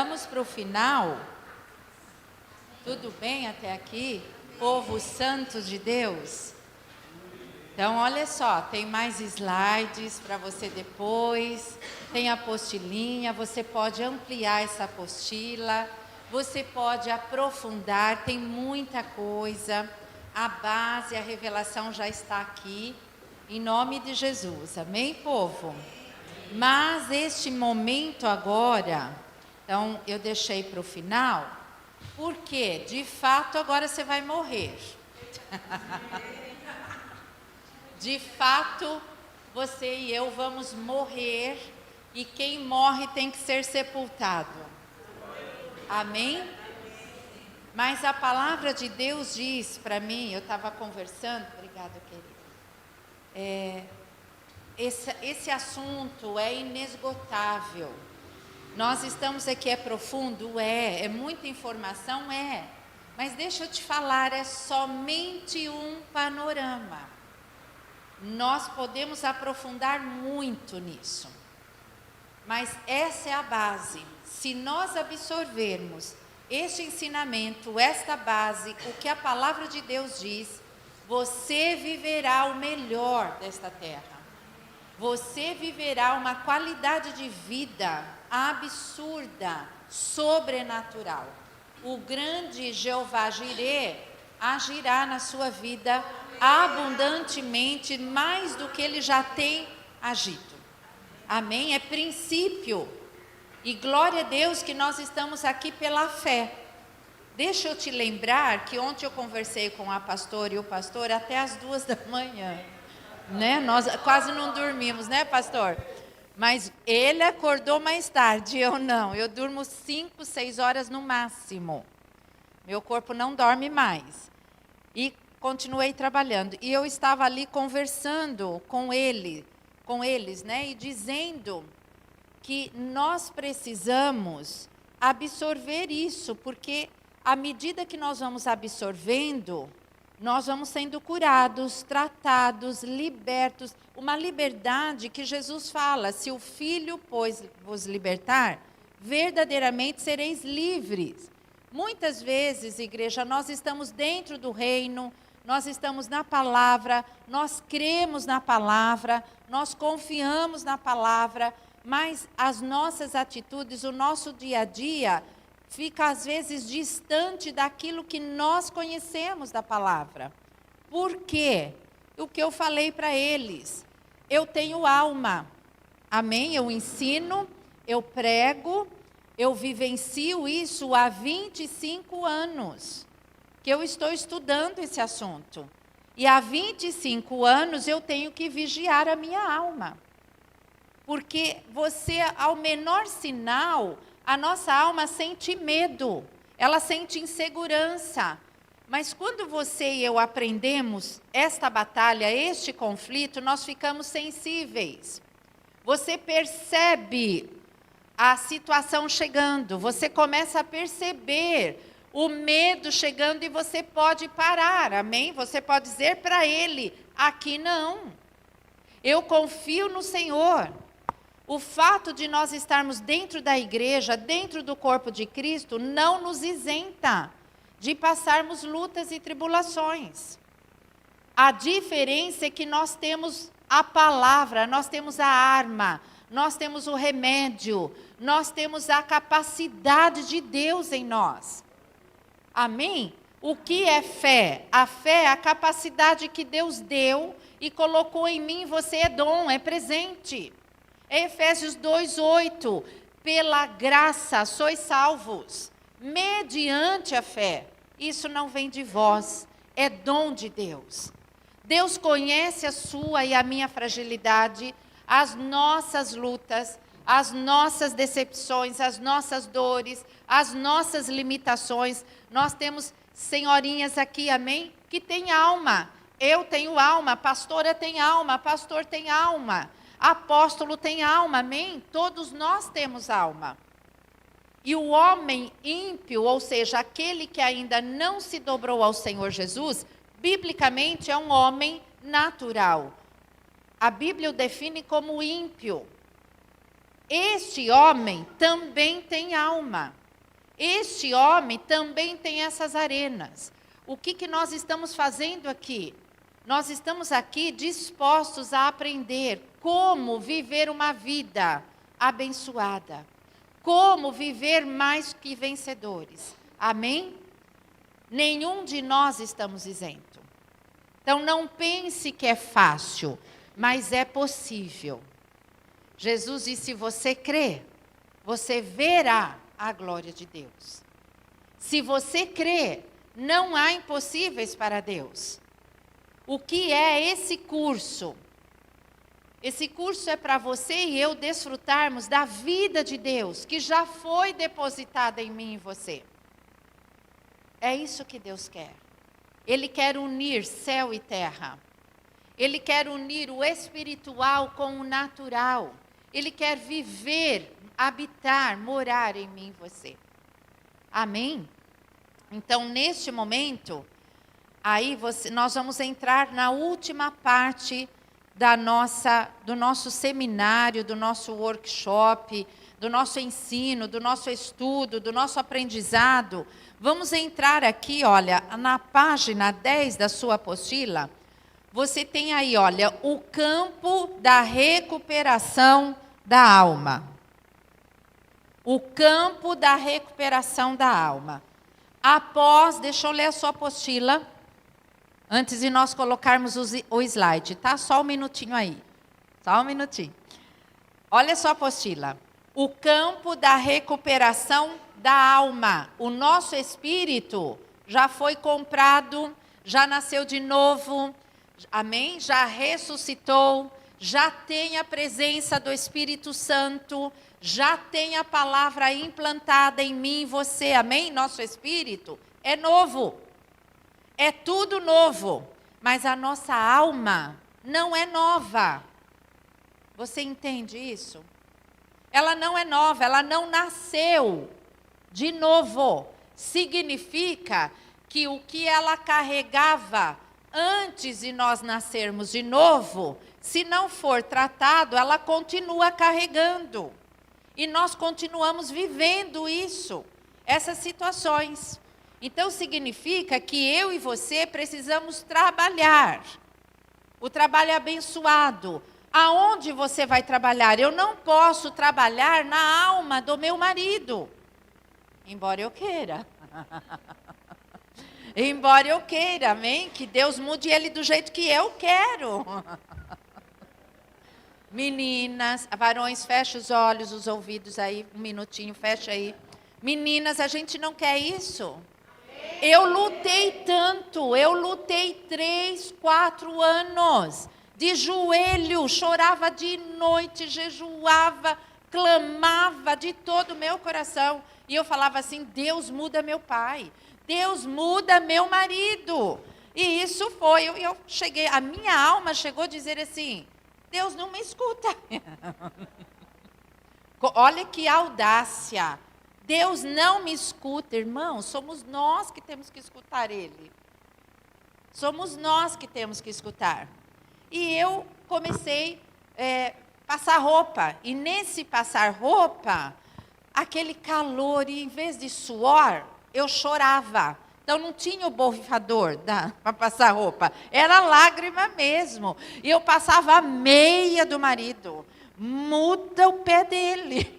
Vamos para o final. Tudo bem até aqui? Povo santo de Deus? Então, olha só, tem mais slides para você depois, tem a apostilinha, você pode ampliar essa apostila, você pode aprofundar, tem muita coisa. A base, a revelação já está aqui, em nome de Jesus, amém, povo? Mas este momento agora, então eu deixei para o final, porque de fato agora você vai morrer. De fato, você e eu vamos morrer, e quem morre tem que ser sepultado. Amém? Mas a palavra de Deus diz para mim, eu estava conversando, obrigada, querido. Esse assunto é inesgotável. Nós estamos aqui, é profundo? É muita informação? Mas deixa eu te falar, é somente um panorama. Nós podemos aprofundar muito nisso. Mas essa é a base. Se nós absorvermos este ensinamento, esta base, o que a palavra de Deus diz, você viverá o melhor desta terra. Você viverá uma qualidade de vida absurda, sobrenatural. O grande Jeová Jirê agirá na sua vida abundantemente, mais do que ele já tem agido. Amém? É princípio. E glória a Deus que nós estamos aqui pela fé. Deixa eu te lembrar que ontem eu conversei com a pastora e o pastor até as 2 da manhã. Né? Nós quase não dormimos, né, pastor? Mas ele acordou mais tarde, eu não. Eu durmo 5, 6 horas no máximo. Meu corpo não dorme mais. E continuei trabalhando. E eu estava ali conversando com eles, né? E dizendo que nós precisamos absorver isso, porque à medida que nós vamos absorvendo, nós vamos sendo curados, tratados, libertos. Uma liberdade que Jesus fala, se o Filho, pois, vos libertar, verdadeiramente sereis livres. Muitas vezes, igreja, nós estamos dentro do reino, nós estamos na palavra, nós cremos na palavra, nós confiamos na palavra, mas as nossas atitudes, o nosso dia a dia, fica às vezes distante daquilo que nós conhecemos da palavra. Por quê? O que eu falei para eles, eu tenho alma, amém? Eu ensino, eu prego, eu vivencio isso há 25 anos, que eu estou estudando esse assunto. E há 25 anos eu tenho que vigiar a minha alma. Porque você, ao menor sinal, a nossa alma sente medo, ela sente insegurança. Mas quando você e eu aprendemos esta batalha, este conflito, nós ficamos sensíveis. Você percebe a situação chegando, você começa a perceber o medo chegando e você pode parar, amém? Você pode dizer para ele, aqui não. Eu confio no Senhor. O fato de nós estarmos dentro da igreja, dentro do corpo de Cristo, não nos isenta de passarmos lutas e tribulações. A diferença é que nós temos a palavra, nós temos a arma, nós temos o remédio, nós temos a capacidade de Deus em nós. Amém? O que é fé? A fé é a capacidade que Deus deu e colocou em mim, você é dom, é presente. É Efésios 2:8, pela graça sois salvos, mediante a fé. Isso não vem de vós, é dom de Deus. Deus conhece a sua e a minha fragilidade, as nossas lutas, as nossas decepções, as nossas dores, as nossas limitações. Nós temos senhorinhas aqui, amém? Que tem alma. Eu tenho alma, pastora tem alma, pastor tem alma. Apóstolo tem alma, amém? Todos nós temos alma. E o homem ímpio, ou seja, aquele que ainda não se dobrou ao Senhor Jesus, biblicamente é um homem natural. A Bíblia o define como ímpio. Este homem também tem alma. Este homem também tem essas arenas. O que nós estamos fazendo aqui? Nós estamos aqui dispostos a aprender como viver uma vida abençoada. Como viver mais que vencedores. Amém? Nenhum de nós estamos isento. Então não pense que é fácil, mas é possível. Jesus disse: se você crê, você verá a glória de Deus. Se você crê, não há impossíveis para Deus. O que é esse curso? Esse curso é para você e eu desfrutarmos da vida de Deus, que já foi depositada em mim e você. É isso que Deus quer. Ele quer unir céu e terra. Ele quer unir o espiritual com o natural. Ele quer viver, habitar, morar em mim e você. Amém? Então, neste momento, nós vamos entrar na última parte do nosso seminário, do nosso workshop, do nosso ensino, do nosso estudo, do nosso aprendizado. Vamos entrar aqui, olha, na página 10 da sua apostila. Você tem aí, olha, o campo da recuperação da alma. O campo da recuperação da alma. Deixa eu ler a sua apostila, antes de nós colocarmos o slide, tá? Só um minutinho aí. Só um minutinho. Olha a sua apostila. O campo da recuperação da alma. O nosso espírito já foi comprado, já nasceu de novo, amém? Já ressuscitou, já tem a presença do Espírito Santo, já tem a palavra implantada em mim e você, amém? Nosso espírito é novo, é tudo novo, mas a nossa alma não é nova. Você entende isso? Ela não é nova, ela não nasceu de novo. Significa que o que ela carregava antes de nós nascermos de novo, se não for tratado, ela continua carregando. E nós continuamos vivendo isso, essas situações. Então significa que eu e você precisamos trabalhar. O trabalho é abençoado. Aonde você vai trabalhar? Eu não posso trabalhar na alma do meu marido, embora eu queira. Embora eu queira, amém? Que Deus mude ele do jeito que eu quero. Meninas, varões, fecha os olhos, os ouvidos aí, um minutinho, fecha aí. Meninas, a gente não quer isso. Eu lutei tanto, eu lutei 3, 4 anos, de joelho, chorava de noite, jejuava, clamava de todo o meu coração. E eu falava assim: Deus muda meu pai, Deus muda meu marido. E isso foi, eu cheguei, a minha alma chegou a dizer assim: Deus não me escuta. Olha que audácia. Deus não me escuta, irmão. Somos nós que temos que escutar Ele. Somos nós que temos que escutar. E eu comecei a passar roupa. E nesse passar roupa, aquele calor, e em vez de suor, eu chorava. Então não tinha o borrifador para passar roupa. Era lágrima mesmo. E eu passava a meia do marido. Muda o pé dele.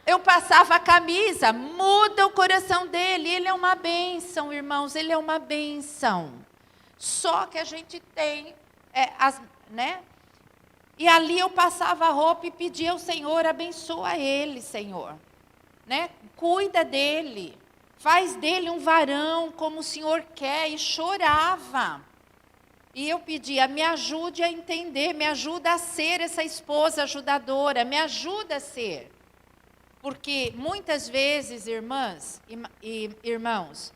Eu passava a camisa, muda o coração dele. Ele é uma bênção, irmãos, ele é uma bênção. Só que a gente tem, né? E ali eu passava a roupa e pedia ao Senhor: abençoa ele, Senhor. Né? Cuida dele. Faz dele um varão como o Senhor quer. E chorava. E eu pedia: me ajude a entender, me ajuda a ser essa esposa ajudadora, me ajuda a ser. Porque muitas vezes, irmãs e irmãos,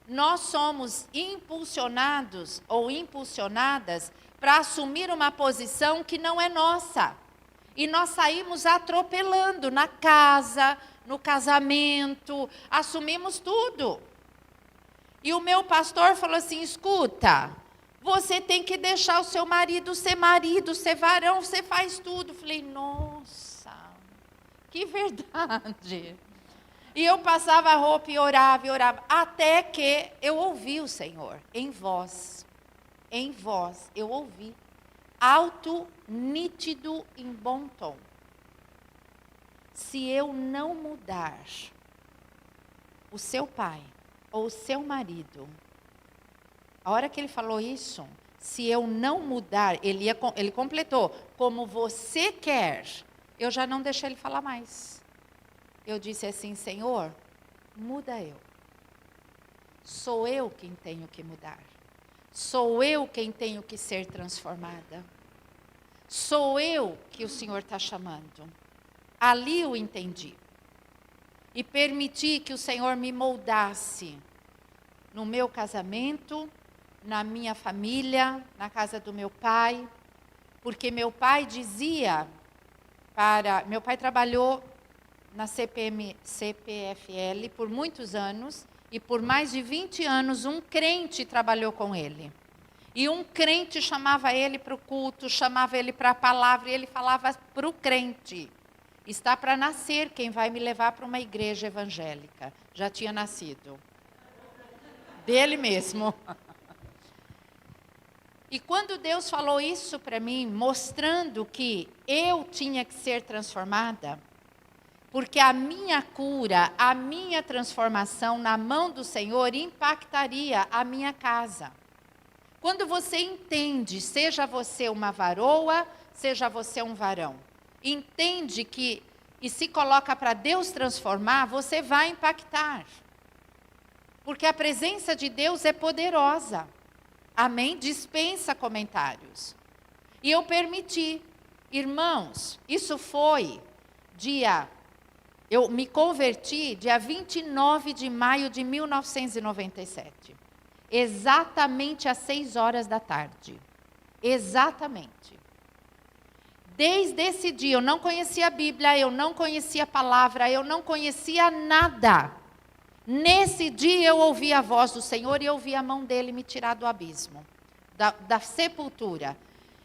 nós somos impulsionados ou impulsionadas para assumir uma posição que não é nossa. E nós saímos atropelando na casa, no casamento, assumimos tudo. E o meu pastor falou assim: escuta, Você tem que deixar o seu marido, ser varão, você faz tudo. Falei, nossa, que verdade. E eu passava a roupa e orava, até que eu ouvi o Senhor, em voz, eu ouvi, alto, nítido, em bom tom. Se eu não mudar o seu pai ou o seu marido, a hora que ele falou isso, se eu não mudar, ele completou, como você quer, eu já não deixei ele falar mais. Eu disse assim, Senhor, muda eu. Sou eu quem tenho que mudar. Sou eu quem tenho que ser transformada. Sou eu que o Senhor está chamando. Ali eu entendi. E permiti que o Senhor me moldasse no meu casamento, na minha família, na casa do meu pai. Porque meu pai dizia, meu pai trabalhou na CPFL por muitos anos, e por mais de 20 anos um crente trabalhou com ele. E um crente chamava ele para o culto, chamava ele para a palavra, e ele falava para o crente, está para nascer quem vai me levar para uma igreja evangélica. Já tinha nascido. Dele mesmo. E quando Deus falou isso para mim, mostrando que eu tinha que ser transformada, porque a minha cura, a minha transformação na mão do Senhor impactaria a minha casa. Quando você entende, seja você uma varoa, seja você um varão, entende que e se coloca para Deus transformar, você vai impactar. Porque a presença de Deus é poderosa. Amém? Dispensa comentários. E eu permiti. Irmãos, isso foi eu me converti dia 29 de maio de 1997. Exatamente às 6 horas da tarde. Exatamente. Desde esse dia eu não conhecia a Bíblia, eu não conhecia a palavra, eu não conhecia nada. Nesse dia eu ouvi a voz do Senhor e eu vi a mão dele me tirar do abismo, da sepultura.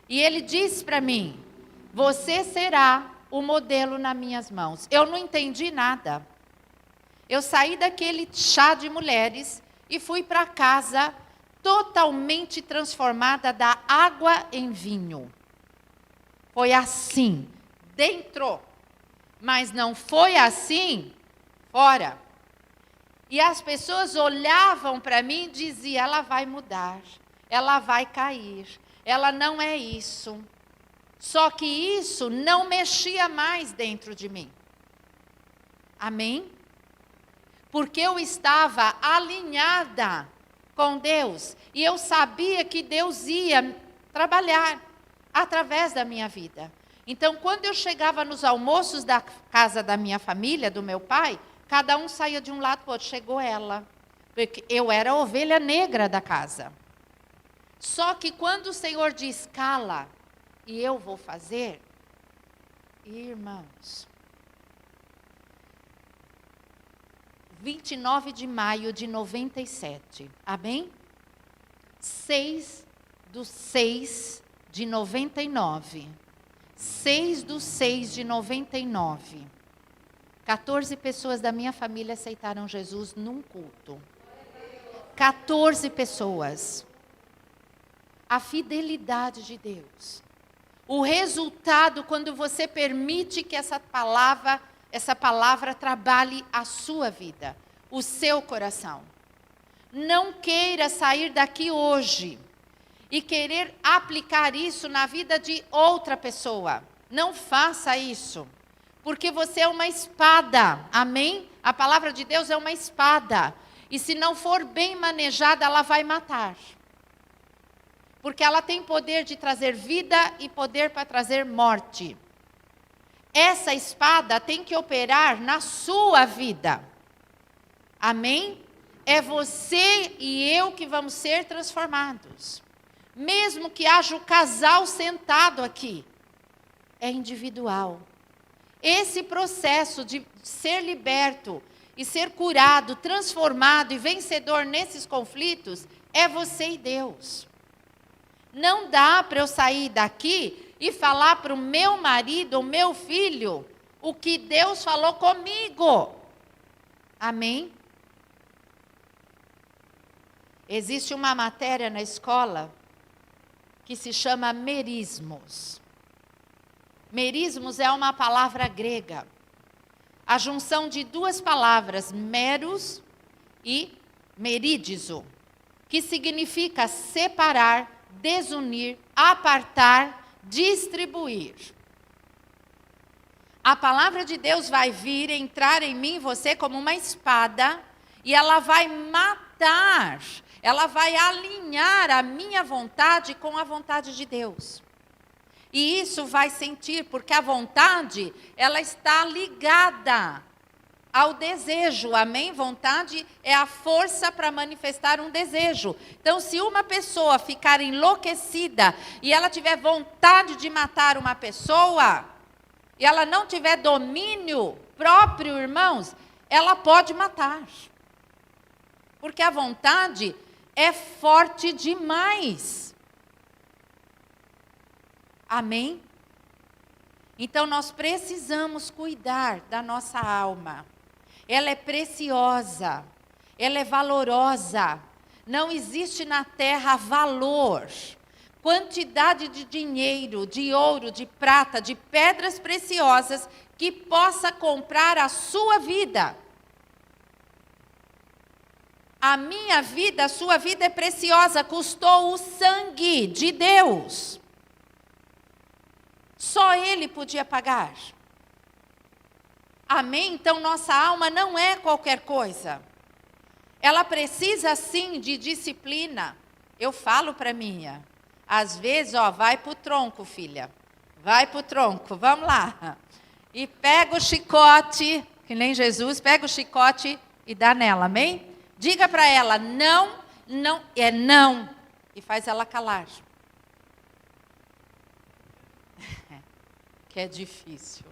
E ele disse para mim, você será o modelo nas minhas mãos. Eu não entendi nada. Eu saí daquele chá de mulheres e fui para casa totalmente transformada da água em vinho. Foi assim, dentro. Mas não foi assim, fora. E as pessoas olhavam para mim e diziam, ela vai mudar, ela vai cair, ela não é isso. Só que isso não mexia mais dentro de mim. Amém? Porque eu estava alinhada com Deus. E eu sabia que Deus ia trabalhar através da minha vida. Então, quando eu chegava nos almoços da casa da minha família, do meu pai, cada um saía de um lado para o outro. Chegou ela. Porque eu era a ovelha negra da casa. Só que quando o Senhor diz, cala, e eu vou fazer, irmãos, 29 de maio de 97, amém? 6 de 6 de 99, 6 de 6 de 99, 14 pessoas da minha família aceitaram Jesus num culto. 14 pessoas. A fidelidade de Deus. O resultado quando você permite que essa palavra trabalhe a sua vida, o seu coração. Não queira sair daqui hoje e querer aplicar isso na vida de outra pessoa. Não faça isso, porque você é uma espada, amém? A palavra de Deus é uma espada, e se não for bem manejada, ela vai matar. Porque ela tem poder de trazer vida e poder para trazer morte. Essa espada tem que operar na sua vida. Amém? É você e eu que vamos ser transformados. Mesmo que haja o casal sentado aqui, é individual. Esse processo de ser liberto e ser curado, transformado e vencedor nesses conflitos, é você e Deus. Não dá para eu sair daqui e falar para o meu marido, o meu filho, o que Deus falou comigo. Amém? Existe uma matéria na escola que se chama merismos. Merismos é uma palavra grega. A junção de duas palavras, meros e merídizo, que significa separar, desunir, apartar, distribuir. A palavra de Deus vai vir, entrar em mim e você como uma espada, e ela vai matar, ela vai alinhar a minha vontade com a vontade de Deus. E isso vai sentir, porque a vontade, ela está ligada ao desejo, amém? Vontade é a força para manifestar um desejo. Então, se uma pessoa ficar enlouquecida e ela tiver vontade de matar uma pessoa, e ela não tiver domínio próprio, irmãos, ela pode matar. Porque a vontade é forte demais. Amém? Então, nós precisamos cuidar da nossa alma. Ela é preciosa, ela é valorosa. Não existe na terra valor, quantidade de dinheiro, de ouro, de prata, de pedras preciosas que possa comprar a sua vida. A minha vida, a sua vida é preciosa, custou o sangue de Deus. Só Ele podia pagar. Amém? Então, nossa alma não é qualquer coisa. Ela precisa, sim, de disciplina. Eu falo para minha. Às vezes, vai para o tronco, filha. Vai para o tronco, vamos lá. E pega o chicote, que nem Jesus, pega o chicote e dá nela, amém? Diga para ela, não, é não. E faz ela calar. Que é difícil.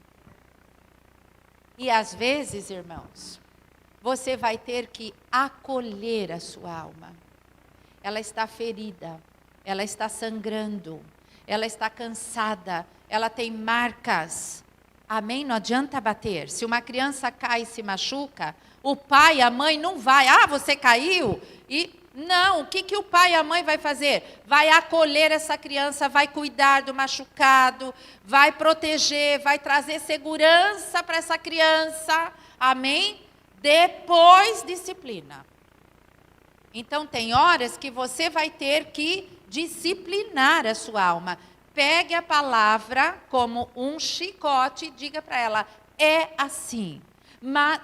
E às vezes, irmãos, você vai ter que acolher a sua alma. Ela está ferida, ela está sangrando, ela está cansada, ela tem marcas. Amém? Não adianta bater. Se uma criança cai e se machuca, o pai, a mãe não vai. Você caiu? Não, o que o pai e a mãe vai fazer? Vai acolher essa criança, vai cuidar do machucado, vai proteger, vai trazer segurança para essa criança. Amém? Depois, disciplina. Então, tem horas que você vai ter que disciplinar a sua alma. Pegue a palavra como um chicote e diga para ela, é assim. Mas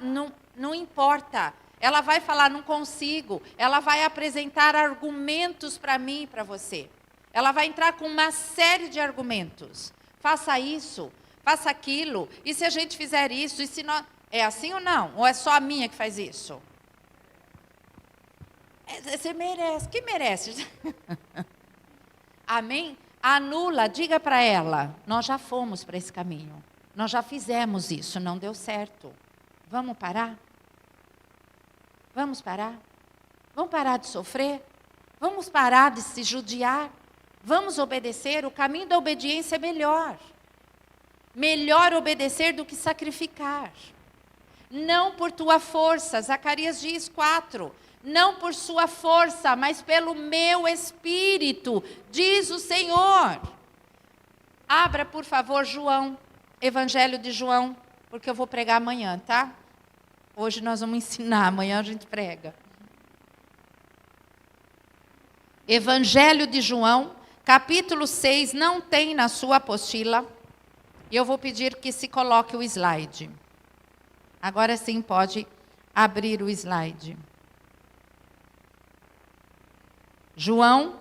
não importa. Ela vai falar, não consigo. Ela vai apresentar argumentos para mim e para você. Ela vai entrar com uma série de argumentos. Faça isso, faça aquilo. E se a gente fizer isso? E se nós... É assim ou não? Ou é só a minha que faz isso? Você merece. Que merece? Amém? Anula, diga para ela, nós já fomos para esse caminho. Nós já fizemos isso, não deu certo. Vamos parar? Vamos parar? Vamos parar de sofrer? Vamos parar de se judiar? Vamos obedecer? O caminho da obediência é melhor. Melhor obedecer do que sacrificar. Não por tua força, Zacarias diz 4. Não por sua força, mas pelo meu espírito, diz o Senhor. Abra, por favor, João, Evangelho de João, porque eu vou pregar amanhã, tá? Hoje nós vamos ensinar, amanhã a gente prega. Evangelho de João, capítulo 6, não tem na sua apostila. E eu vou pedir que se coloque o slide. Agora sim pode abrir o slide. João,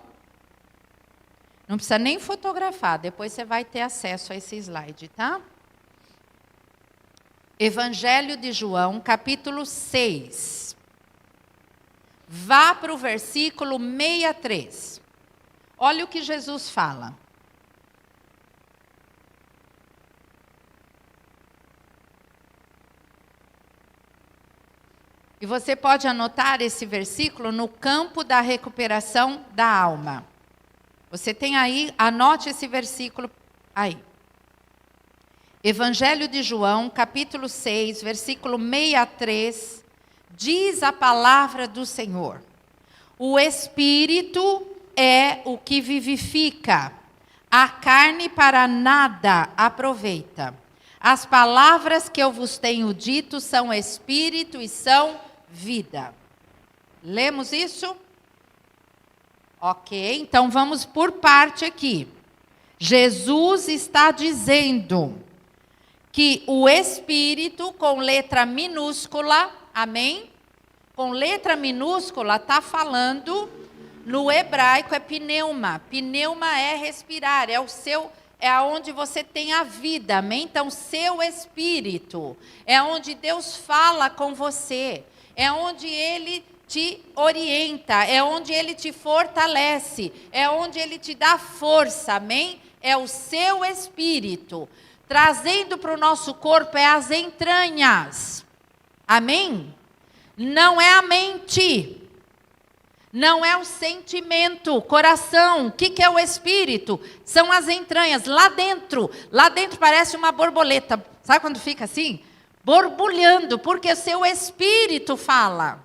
não precisa nem fotografar, depois você vai ter acesso a esse slide, tá? Evangelho de João, capítulo 6. Vá para o versículo 63. Olha o que Jesus fala. E você pode anotar esse versículo no campo da recuperação da alma. Você tem aí, anote esse versículo aí. Evangelho de João, capítulo 6, versículo 63, diz a palavra do Senhor: o Espírito é o que vivifica, a carne para nada aproveita. As palavras que eu vos tenho dito são Espírito e são vida. Lemos isso? Ok, então vamos por parte aqui. Jesus está dizendo que o Espírito, com letra minúscula, amém? Com letra minúscula, está falando, no hebraico é pneuma. Pneuma é respirar, é onde você tem a vida, amém? Então, seu Espírito, é onde Deus fala com você, é onde Ele te orienta, é onde Ele te fortalece, é onde Ele te dá força, amém? É o seu Espírito. Trazendo para o nosso corpo é as entranhas, amém? Não é a mente, não é o sentimento, coração. O que é o Espírito? São as entranhas, lá dentro parece uma borboleta, sabe quando fica assim? Borbulhando, porque o seu Espírito fala.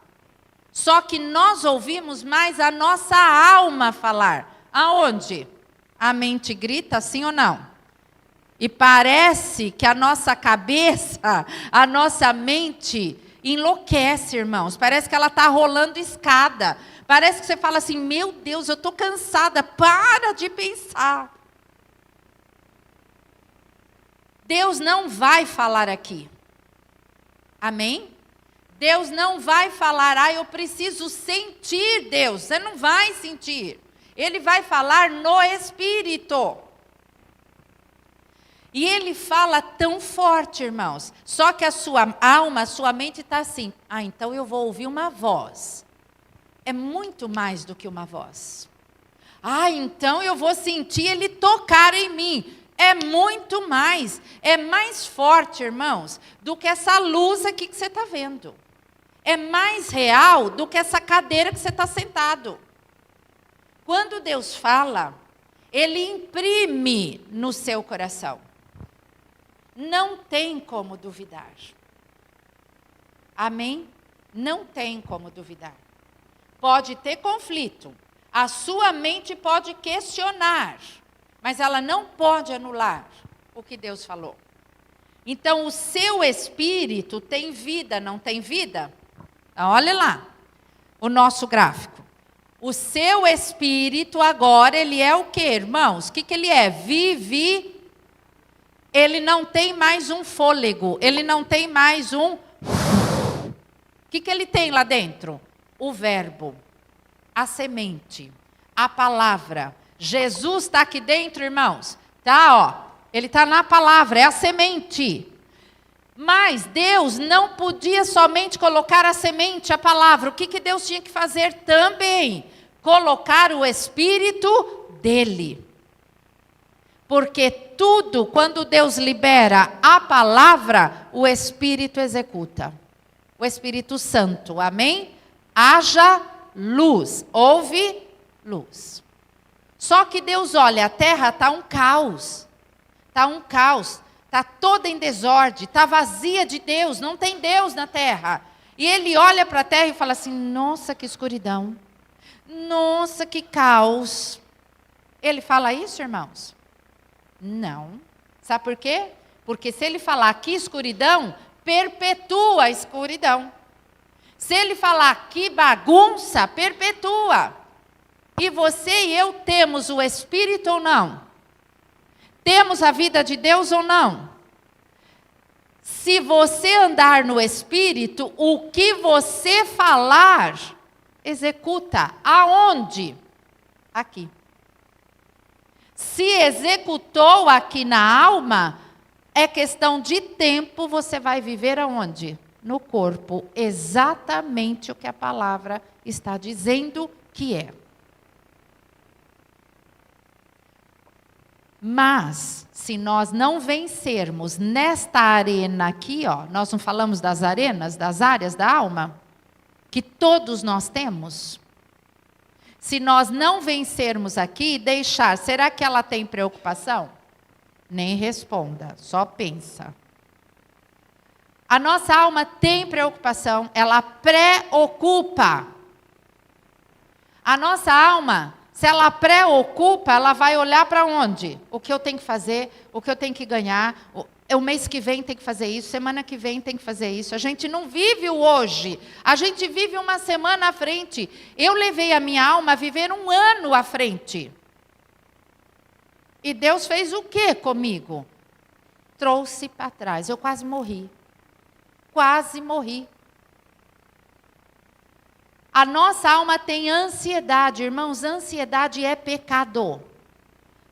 Só que nós ouvimos mais a nossa alma falar. Aonde? A mente grita, sim ou não? E parece que a nossa cabeça, a nossa mente enlouquece, irmãos. Parece que ela está rolando escada. Parece que você fala assim, meu Deus, eu estou cansada, para de pensar. Deus não vai falar aqui. Amém? Deus não vai falar, eu preciso sentir Deus. Você não vai sentir. Ele vai falar no Espírito. E Ele fala tão forte, irmãos. Só que a sua alma, a sua mente está assim, então eu vou ouvir uma voz. É muito mais do que uma voz. Então eu vou sentir Ele tocar em mim. É muito mais. É mais forte, irmãos, do que essa luz aqui que você está vendo. É mais real do que essa cadeira que você está sentado. Quando Deus fala, Ele imprime no seu coração. Não tem como duvidar. Amém? Não tem como duvidar. Pode ter conflito. A sua mente pode questionar, mas ela não pode anular o que Deus falou. Então, o seu espírito tem vida, não tem vida? Olha lá, o nosso gráfico. O seu espírito agora, ele é o quê, irmãos? O que ele é? Ele não tem mais um fôlego, ele não tem mais um... O que ele tem lá dentro? O verbo, a semente, a palavra. Jesus está aqui dentro, irmãos? Ele está na palavra, é a semente. Mas Deus não podia somente colocar a semente, a palavra. O que Deus tinha que fazer também? Colocar o Espírito dele. Porque tudo, quando Deus libera a palavra, o Espírito executa. O Espírito Santo, amém? Haja luz, houve luz. Só que Deus olha, a terra está um caos. Está um caos. Está toda em desordem, está vazia de Deus, não tem Deus na terra. E Ele olha para a terra e fala assim, nossa, que escuridão. Nossa, que caos. Ele fala isso, irmãos? Não. Sabe por quê? Porque se Ele falar que escuridão, perpetua a escuridão. Se Ele falar que bagunça, perpetua. E você e eu temos o Espírito ou não? Temos a vida de Deus ou não? Se você andar no Espírito, o que você falar, executa. Aonde? Aqui. Se executou aqui na alma, é questão de tempo, você vai viver aonde? No corpo. Exatamente o que a palavra está dizendo que é. Mas, se nós não vencermos nesta arena aqui, nós não falamos das arenas, das áreas da alma, que todos nós temos. Se nós não vencermos aqui, deixar, será que ela tem preocupação? Nem responda, só pensa. A nossa alma tem preocupação, ela preocupa. A nossa alma, se ela preocupa, ela vai olhar para onde? O que eu tenho que fazer, o que eu tenho que ganhar, o mês que vem tem que fazer isso, semana que vem tem que fazer isso. A gente não vive o hoje, a gente vive uma semana à frente. Eu levei a minha alma a viver 1 ano à frente. E Deus fez o quê comigo? Trouxe para trás, eu quase morri. Quase morri. A nossa alma tem ansiedade, irmãos, ansiedade é pecado.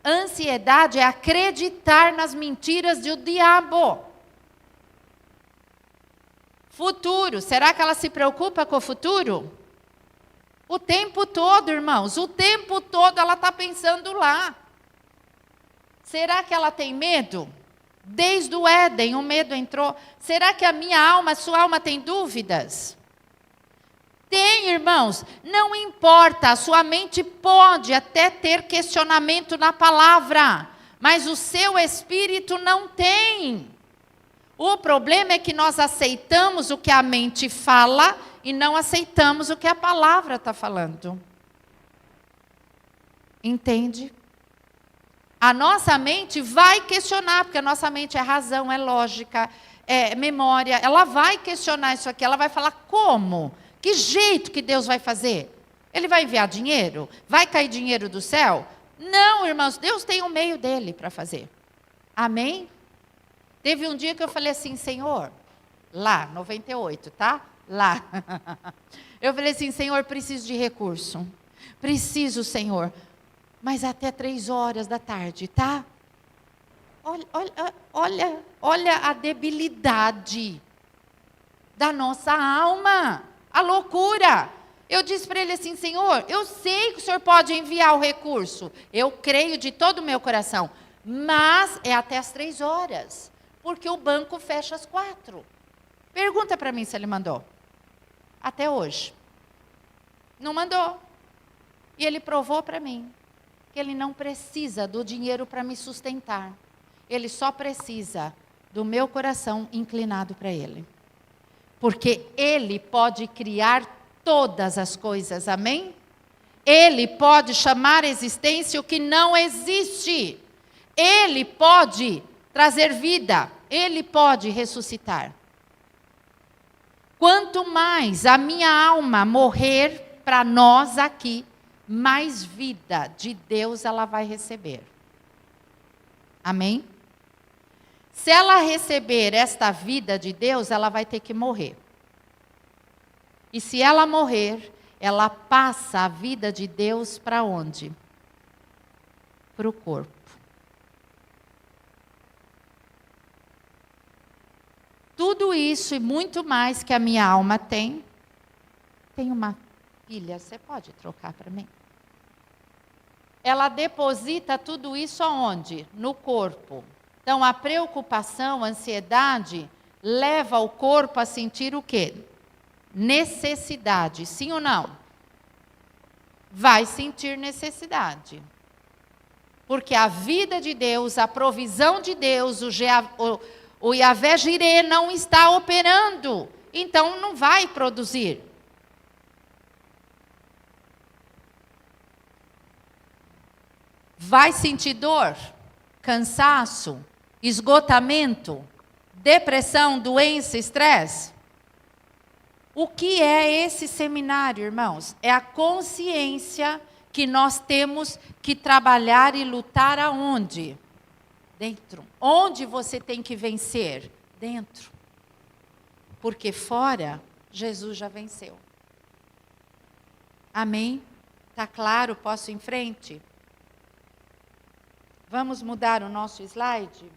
Ansiedade é acreditar nas mentiras do diabo. Futuro, será que ela se preocupa com o futuro? O tempo todo, irmãos, o tempo todo ela está pensando lá. Será que ela tem medo? Desde o Éden o medo entrou. Será que a minha alma, a sua alma tem dúvidas? Tem, irmãos, não importa, a sua mente pode até ter questionamento na palavra, mas o seu espírito não tem. O problema é que nós aceitamos o que a mente fala e não aceitamos o que a palavra está falando. Entende? A nossa mente vai questionar, porque a nossa mente é razão, é lógica, é memória, ela vai questionar isso aqui, ela vai falar como? Que jeito que Deus vai fazer? Ele vai enviar dinheiro? Vai cair dinheiro do céu? Não, irmãos, Deus tem um meio dele para fazer. Amém? Teve um dia que eu falei assim, Senhor, lá, 98, tá? Lá. Eu falei assim, Senhor, preciso de recurso. Preciso, Senhor. Mas até 3 horas da tarde, tá? Olha a debilidade da nossa alma. A loucura. Eu disse para ele assim, Senhor, eu sei que o Senhor pode enviar o recurso. Eu creio de todo o meu coração. Mas é até as 3 horas. Porque o banco fecha às 4. Pergunta para mim se ele mandou. Até hoje. Não mandou. E ele provou para mim que ele não precisa do dinheiro para me sustentar. Ele só precisa do meu coração inclinado para ele. Porque Ele pode criar todas as coisas, amém? Ele pode chamar à existência o que não existe. Ele pode trazer vida. Ele pode ressuscitar. Quanto mais a minha alma morrer para nós aqui, mais vida de Deus ela vai receber. Amém? Se ela receber esta vida de Deus, ela vai ter que morrer. E se ela morrer, ela passa a vida de Deus para onde? Para o corpo. Tudo isso e muito mais que a minha alma tem. Tem uma pilha, você pode trocar para mim? Ela deposita tudo isso aonde? No corpo. Então, a preocupação, a ansiedade, leva o corpo a sentir o quê? Necessidade, sim ou não? Vai sentir necessidade. Porque a vida de Deus, a provisão de Deus, o Yahvé Jireh não está operando. Então, não vai produzir. Vai sentir dor, cansaço, esgotamento, depressão, doença, estresse. O que é esse seminário, irmãos? É a consciência que nós temos que trabalhar e lutar aonde? Dentro. Onde você tem que vencer? Dentro. Porque fora, Jesus já venceu. Amém? Está claro? Posso ir em frente? Vamos mudar o nosso slide?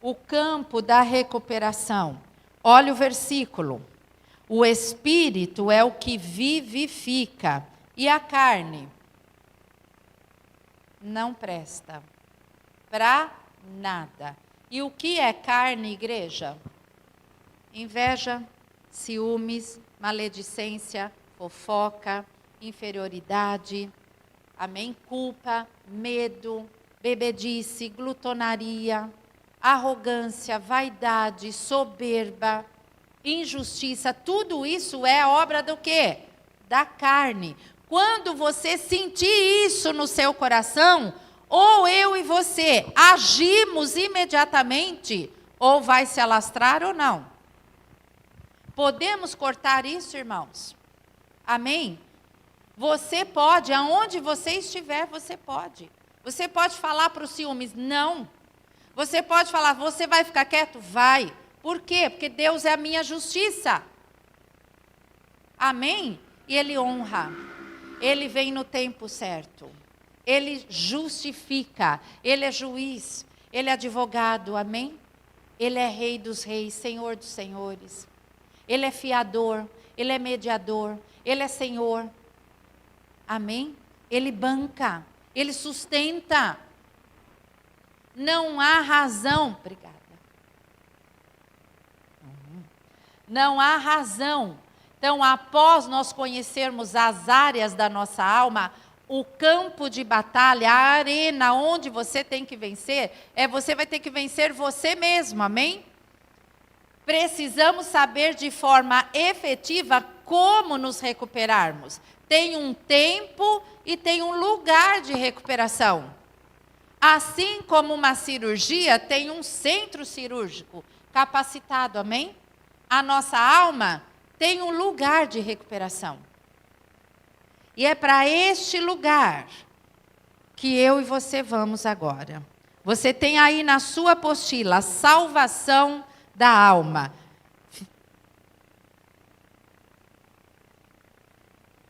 O campo da recuperação. Olha o versículo. O espírito é o que vivifica. E a carne? Não presta. Para nada. E o que é carne, igreja? Inveja, ciúmes, maledicência, fofoca, inferioridade, amém? Culpa, medo, bebedice, glutonaria, arrogância, vaidade, soberba, injustiça, tudo isso é obra do quê? Da carne. Quando você sentir isso no seu coração, ou eu e você agimos imediatamente, ou vai se alastrar ou não. Podemos cortar isso, irmãos? Amém? Você pode, aonde você estiver, você pode. Você pode falar para os ciúmes, não. Você pode falar, você vai ficar quieto? Vai. Por quê? Porque Deus é a minha justiça. Amém? E Ele honra. Ele vem no tempo certo. Ele justifica. Ele é juiz. Ele é advogado. Amém? Ele é Rei dos reis, Senhor dos senhores. Ele é fiador. Ele é mediador. Ele é Senhor. Amém? Ele banca. Ele sustenta. Não há razão. Obrigada. Não há razão. Então, após nós conhecermos as áreas da nossa alma, o campo de batalha, a arena onde você tem que vencer, você vai ter que vencer você mesmo, amém? Precisamos saber de forma efetiva como nos recuperarmos. Tem um tempo e tem um lugar de recuperação. Assim como uma cirurgia tem um centro cirúrgico capacitado, amém? A nossa alma tem um lugar de recuperação. E é para este lugar que eu e você vamos agora. Você tem aí na sua apostila a salvação da alma.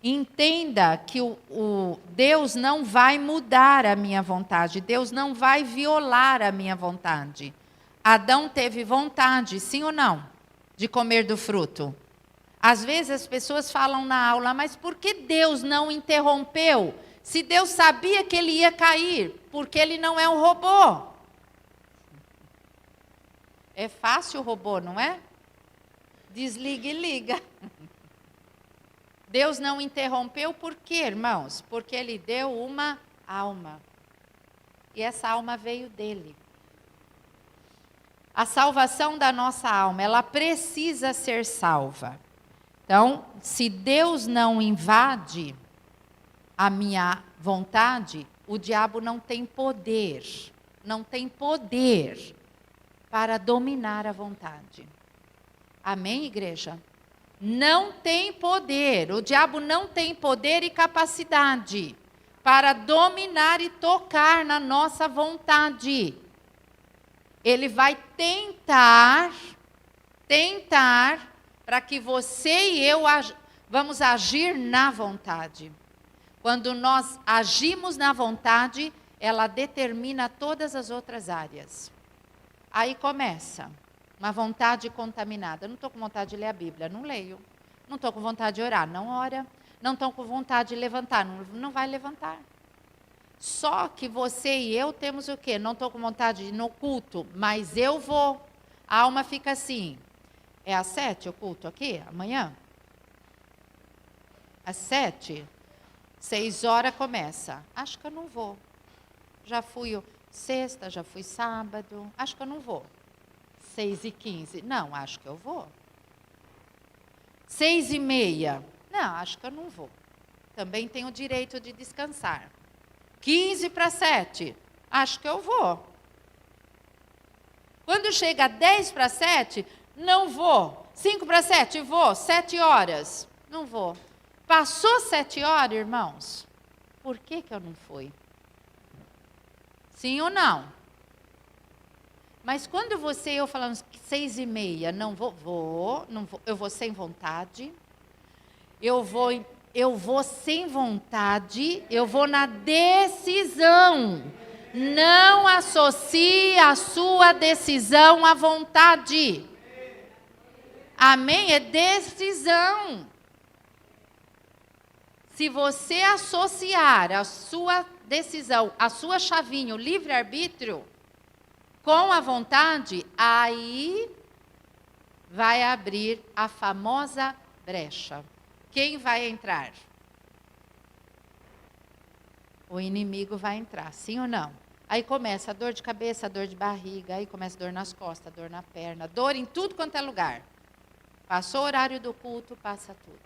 Entenda que o Deus não vai mudar a minha vontade. Deus não vai violar a minha vontade. Adão teve vontade, sim ou não? De comer do fruto. Às vezes as pessoas falam na aula, mas por que Deus não interrompeu? Se Deus sabia que ele ia cair, porque ele não é um robô. É fácil o robô, não é? Desliga e liga. Deus não interrompeu por quê, irmãos? Porque ele deu uma alma. E essa alma veio dele. A salvação da nossa alma, ela precisa ser salva. Então, se Deus não invade a minha vontade, o diabo não tem poder para dominar a vontade. Amém, igreja? Não tem poder, o diabo não tem poder e capacidade para dominar e tocar na nossa vontade. Ele vai tentar para que você e eu vamos agir na vontade. Quando nós agimos na vontade, ela determina todas as outras áreas. Aí começa uma vontade contaminada. Não estou com vontade de ler a Bíblia, não leio. Não estou com vontade de orar, não ora. Não estou com vontade de levantar, não vai levantar. Só que você e eu temos o quê? Não estou com vontade de ir no culto, mas eu vou. A alma fica assim. É às 7 o culto aqui, amanhã? Às 7? 6 horas começa. Acho que eu não vou. Já fui sexta, já fui sábado. Acho que eu não vou. 6h15. Não, acho que eu vou. 6h30. Não, acho que eu não vou. Também tenho o direito de descansar. 6:45. Acho que eu vou. Quando chega 6:50, não vou. 6:55, vou. 7 horas, não vou. Passou 7 horas, irmãos? Por que eu não fui? Sim ou não? Mas quando você e eu falamos 6:30, não vou, não vou, eu vou sem vontade, eu vou sem vontade, eu vou na decisão. Não associe a sua decisão à vontade. Amém? É decisão. Se você associar a sua decisão, a sua chavinha, o livre-arbítrio, com a vontade, aí vai abrir a famosa brecha. Quem vai entrar? o inimigo vai entrar, sim ou não? Aí começa a dor de cabeça, a dor de barriga, aí começa a dor nas costas, dor na perna, dor em tudo quanto é lugar. Passou o horário do culto, passa tudo.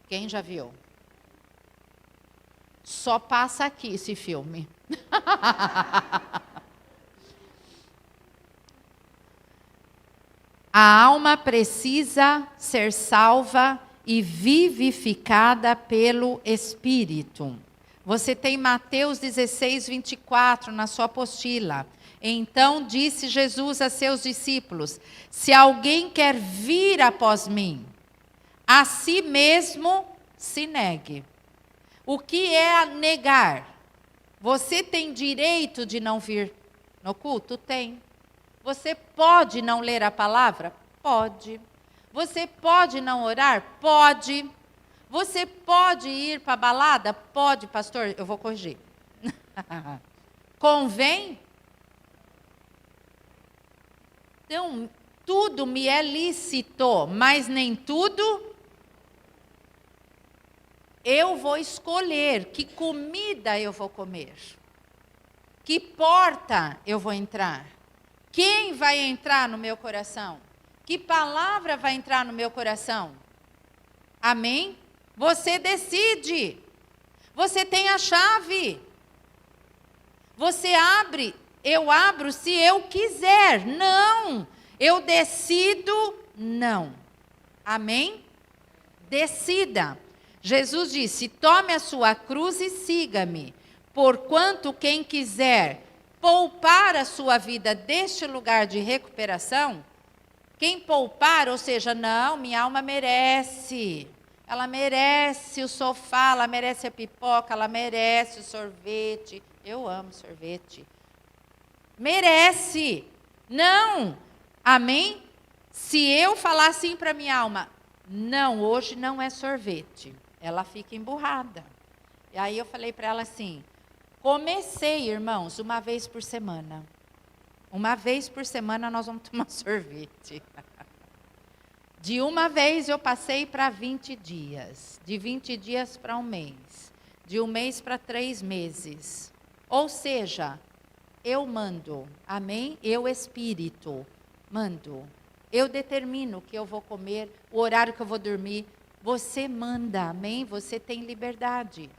Quem já viu? Só passa aqui esse filme. A alma precisa ser salva e vivificada pelo Espírito. Você tem Mateus 16, 24 na sua apostila. Então disse Jesus a seus discípulos: se alguém quer vir após mim, a si mesmo se negue. O que é negar? Você tem direito de não vir no culto? Tem. Você pode não ler a palavra? Pode. Você pode não orar? Pode. Você pode ir para a balada? Pode, pastor. Eu vou corrigir. Convém? Então, tudo me é lícito, mas nem tudo eu vou escolher que comida eu vou comer, que porta eu vou entrar, quem vai entrar no meu coração, que palavra vai entrar no meu coração. Amém? Você decide, você tem a chave, você abre, eu abro se eu quiser, não, eu decido não. Amém? Decida. Jesus disse: tome a sua cruz e siga-me, porquanto quem quiser poupar a sua vida deste lugar de recuperação, quem poupar, ou seja, não, minha alma merece, ela merece o sofá, ela merece a pipoca, ela merece o sorvete, eu amo sorvete, merece, não, amém? Se eu falar assim para minha alma, não, hoje não é sorvete, ela fica emburrada. E aí eu falei para ela assim, comecei, irmãos, uma vez por semana. Uma vez por semana nós vamos tomar sorvete. De uma vez eu passei para 20 dias. De 20 dias para um mês. De um mês para 3 meses. Ou seja, eu mando. Amém? Eu, Espírito, mando. Eu determino o que eu vou comer, o horário que eu vou dormir. Você manda, amém? Você tem liberdade.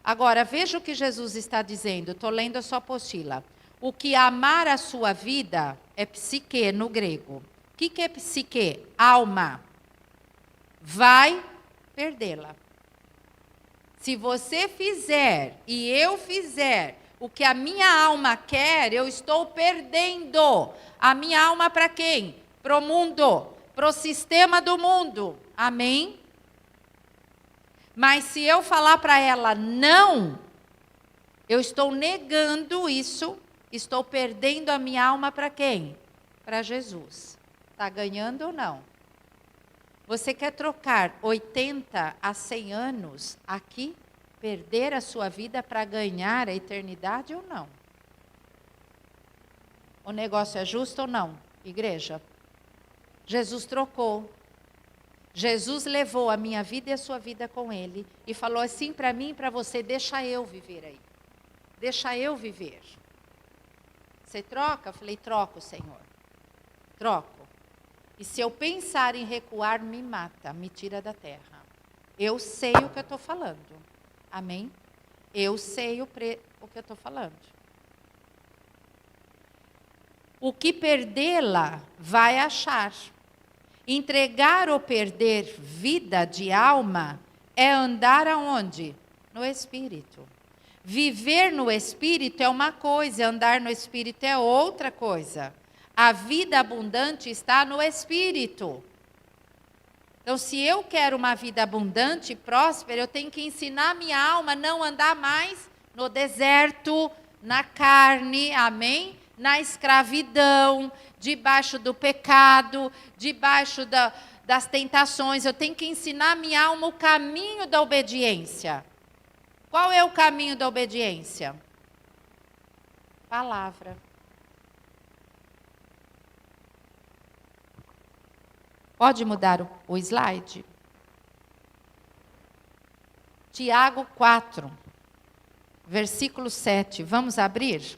Agora, veja o que Jesus está dizendo. Estou lendo a sua apostila. O que amar a sua vida é psique no grego. O que é psique? Alma. Vai perdê-la. Se você fizer e eu fizer o que a minha alma quer, eu estou perdendo. A minha alma para quem? Para o mundo, para o sistema do mundo. Amém? Mas se eu falar para ela não, eu estou negando isso, estou perdendo a minha alma para quem? Para Jesus. Está ganhando ou não? Você quer trocar 80 a 100 anos aqui? Perder a sua vida para ganhar a eternidade ou não? O negócio é justo ou não, igreja? Jesus trocou. Jesus levou a minha vida e a sua vida com ele e falou assim para mim e para você: deixa eu viver aí. Deixa eu viver. Você troca? Eu falei: troco, Senhor. Troco. E se eu pensar em recuar, me mata, me tira da terra. Eu sei o que eu estou falando. Amém? Eu sei o que eu estou falando. O que perdê-la vai achar. Entregar ou perder vida de alma é andar aonde? No Espírito. Viver no Espírito é uma coisa, andar no Espírito é outra coisa. A vida abundante está no Espírito. Então, se eu quero uma vida abundante e próspera, eu tenho que ensinar minha alma a não andar mais no deserto, na carne, amém? Na escravidão, debaixo do pecado, debaixo das tentações. Eu tenho que ensinar minha alma o caminho da obediência. Qual é o caminho da obediência? Palavra. Pode mudar o slide? Tiago 4, versículo 7. Vamos abrir?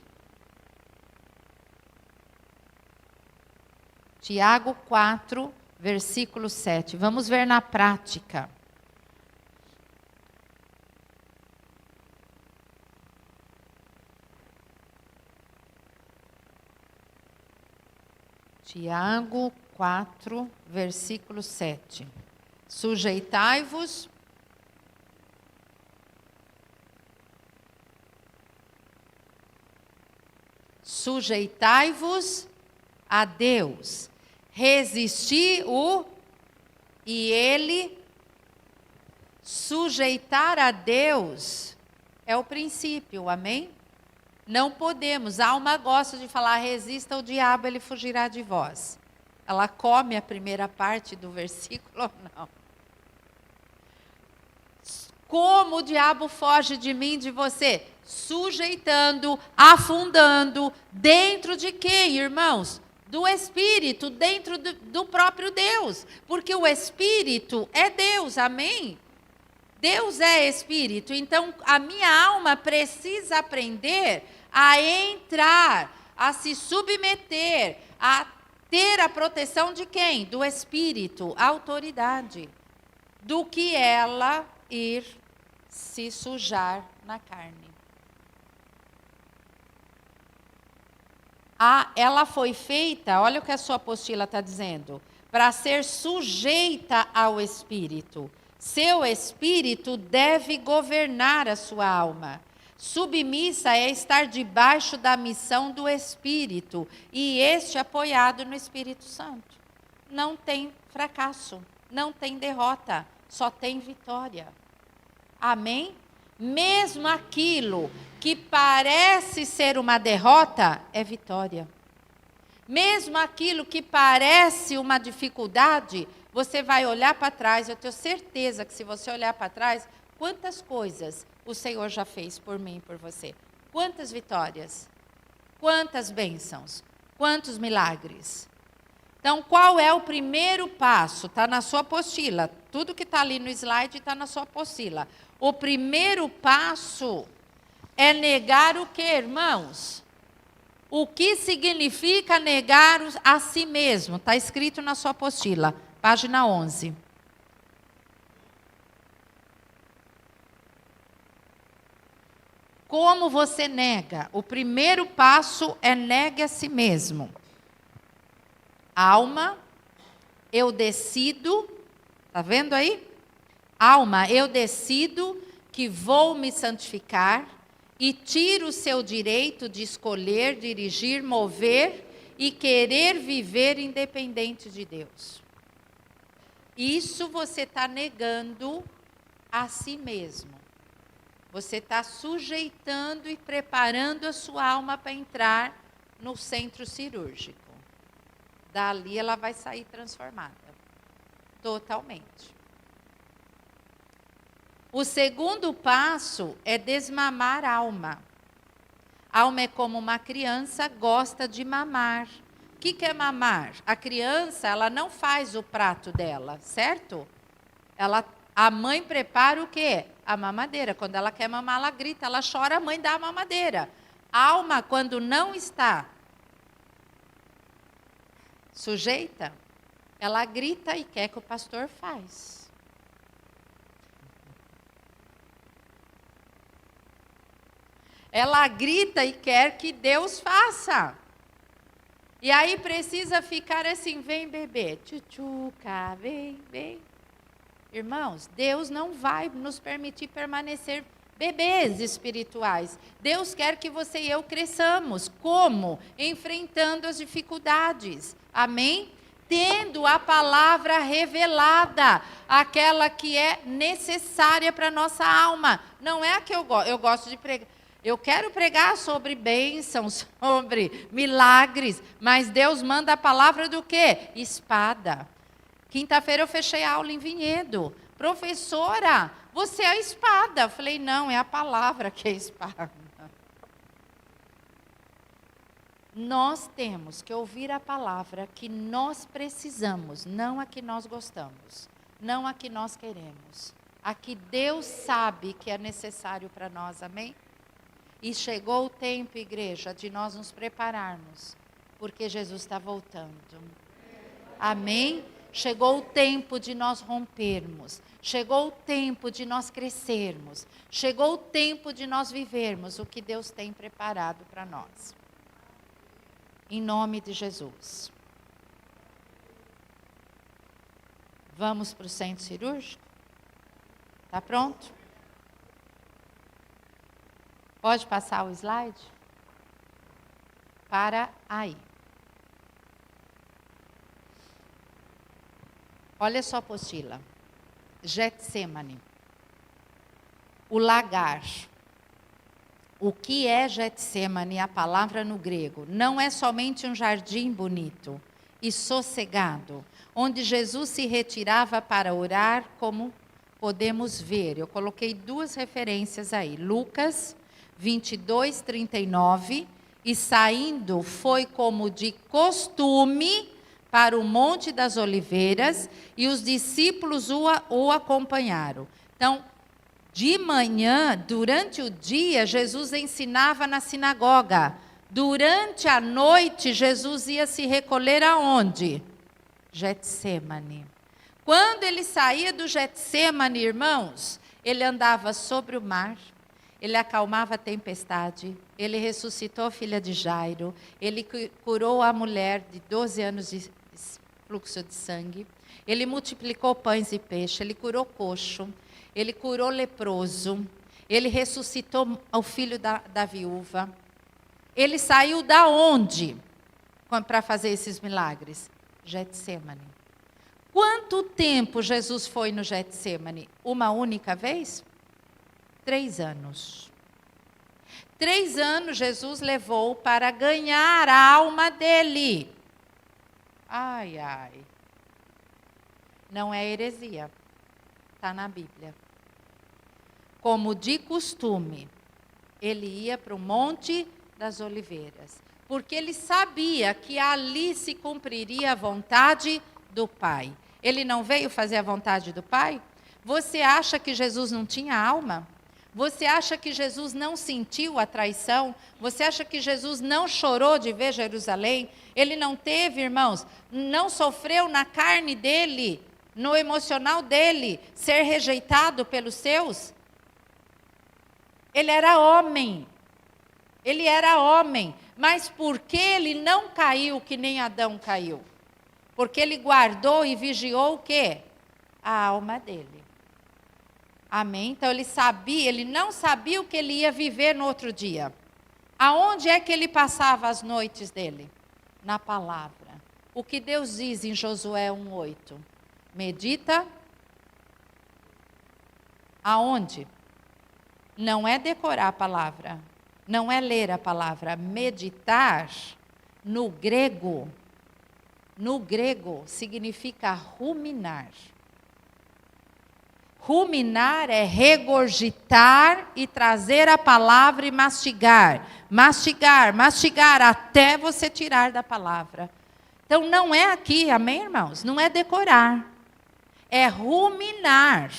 Tiago 4, versículo 7. Vamos ver na prática. Tiago 4, versículo 7. Sujeitai-vos a Deus, resisti-o e ele. Sujeitar a Deus é o princípio, amém? Não podemos, a alma gosta de falar, resista ao diabo, ele fugirá de vós. Ela come a primeira parte do versículo ou não? Como o diabo foge de mim, de você? Sujeitando, afundando, dentro de quem, irmãos? Do Espírito, dentro do próprio Deus. Porque o Espírito é Deus, amém? Deus é Espírito, então a minha alma precisa aprender a entrar, a se submeter, a ter a proteção de quem? Do Espírito, a autoridade, do que ela ir se sujar na carne. Ela foi feita, olha o que a sua apostila está dizendo, para ser sujeita ao Espírito. Seu espírito deve governar a sua alma. Submissa é estar debaixo da missão do Espírito, e este apoiado no Espírito Santo. Não tem fracasso, não tem derrota, só tem vitória. Amém? Mesmo aquilo que parece ser uma derrota, é vitória. Mesmo aquilo que parece uma dificuldade, você vai olhar para trás, eu tenho certeza que se você olhar para trás, quantas coisas o Senhor já fez por mim e por você. Quantas vitórias, quantas bênçãos, quantos milagres. Então, qual é o primeiro passo? Está na sua apostila. Tudo que está ali no slide está na sua apostila. O primeiro passo é negar o quê, irmãos? O que significa negar a si mesmo? Está escrito na sua apostila, página 11. Como você nega? O primeiro passo é negue a si mesmo. Alma, eu decido, está vendo aí? Alma, eu decido que vou me santificar e tiro o seu direito de escolher, dirigir, mover e querer viver independente de Deus. Isso você está negando a si mesmo. Você está sujeitando e preparando a sua alma para entrar no centro cirúrgico. Dali ela vai sair transformada. Totalmente. O segundo passo é desmamar a alma. A alma é como uma criança, gosta de mamar. O que é mamar? A criança, ela não faz o prato dela, certo? A mãe prepara o quê? A mamadeira. Quando ela quer mamar, ela grita, ela chora, a mãe dá a mamadeira. A alma, quando não está sujeita, ela grita e quer que o pastor faz. Ela grita e quer que Deus faça. E aí precisa ficar assim, vem bebê, tchutchuca, vem, vem. Irmãos, Deus não vai nos permitir permanecer bebês espirituais. Deus quer que você e eu cresçamos. Como? Enfrentando as dificuldades. Amém? Tendo a palavra revelada, aquela que é necessária para a nossa alma. Não é a que eu gosto de pregar. Eu quero pregar sobre bênçãos, sobre milagres, mas Deus manda a palavra do quê? Espada. Quinta-feira eu fechei a aula em Vinhedo. Professora, você é a espada. Eu falei, não, é a palavra que é a espada. Nós temos que ouvir a palavra que nós precisamos, não a que nós gostamos, não a que nós queremos. a que Deus sabe que é necessário para nós, amém? E chegou o tempo, igreja, de nós nos prepararmos, porque Jesus está voltando. Amém? Chegou o tempo de nós rompermos, chegou o tempo de nós crescermos, chegou o tempo de nós vivermos o que Deus tem preparado para nós. Em nome de Jesus. Vamos para o centro cirúrgico? Está pronto? Pode passar o slide? Para aí. Olha só a apostila. Getsêmani. O lagar. O que é Getsêmani, a palavra no grego? Não é somente um jardim bonito e sossegado, onde Jesus se retirava para orar, como podemos ver. Eu coloquei 2 referências aí. Lucas 22, 39. E saindo foi como de costume para o Monte das Oliveiras, e os discípulos o acompanharam. Então, de manhã, durante o dia, Jesus ensinava na sinagoga. Durante a noite, Jesus ia se recolher aonde? Getsêmani. Quando ele saía do Getsêmani, irmãos, ele andava sobre o mar, ele acalmava a tempestade, ele ressuscitou a filha de Jairo, ele curou a mulher de 12 anos de fluxo de sangue, ele multiplicou pães e peixe, ele curou coxo, ele curou leproso, ele ressuscitou o filho da viúva. Ele saiu da onde para fazer esses milagres? Getsêmani. Quanto tempo Jesus foi no Getsêmani? Uma única vez? 3 anos. 3 anos Jesus levou para ganhar a alma dele. Ai, ai. Não é heresia. Está na Bíblia. Como de costume, ele ia para o Monte das Oliveiras, porque ele sabia que ali se cumpriria a vontade do Pai. Ele não veio fazer a vontade do Pai? Você acha que Jesus não tinha alma? Você acha que Jesus não sentiu a traição? Você acha que Jesus não chorou de ver Jerusalém? Ele não teve, irmãos, não sofreu na carne dele, no emocional dele, ser rejeitado pelos seus? Ele era homem. Ele era homem. Mas por que ele não caiu que nem Adão caiu? Porque ele guardou e vigiou o quê? A alma dele. Amém? Então ele sabia, ele não sabia o que ele ia viver no outro dia. Aonde é que ele passava as noites dele? Na palavra. O que Deus diz em Josué 1:8? Medita. Aonde? Não é decorar a palavra, não é ler a palavra. Meditar, no grego significa ruminar. Ruminar é regurgitar e trazer a palavra e mastigar. Mastigar, mastigar, até você tirar da palavra. Então não é aqui, amém, irmãos? Não é decorar, é ruminar.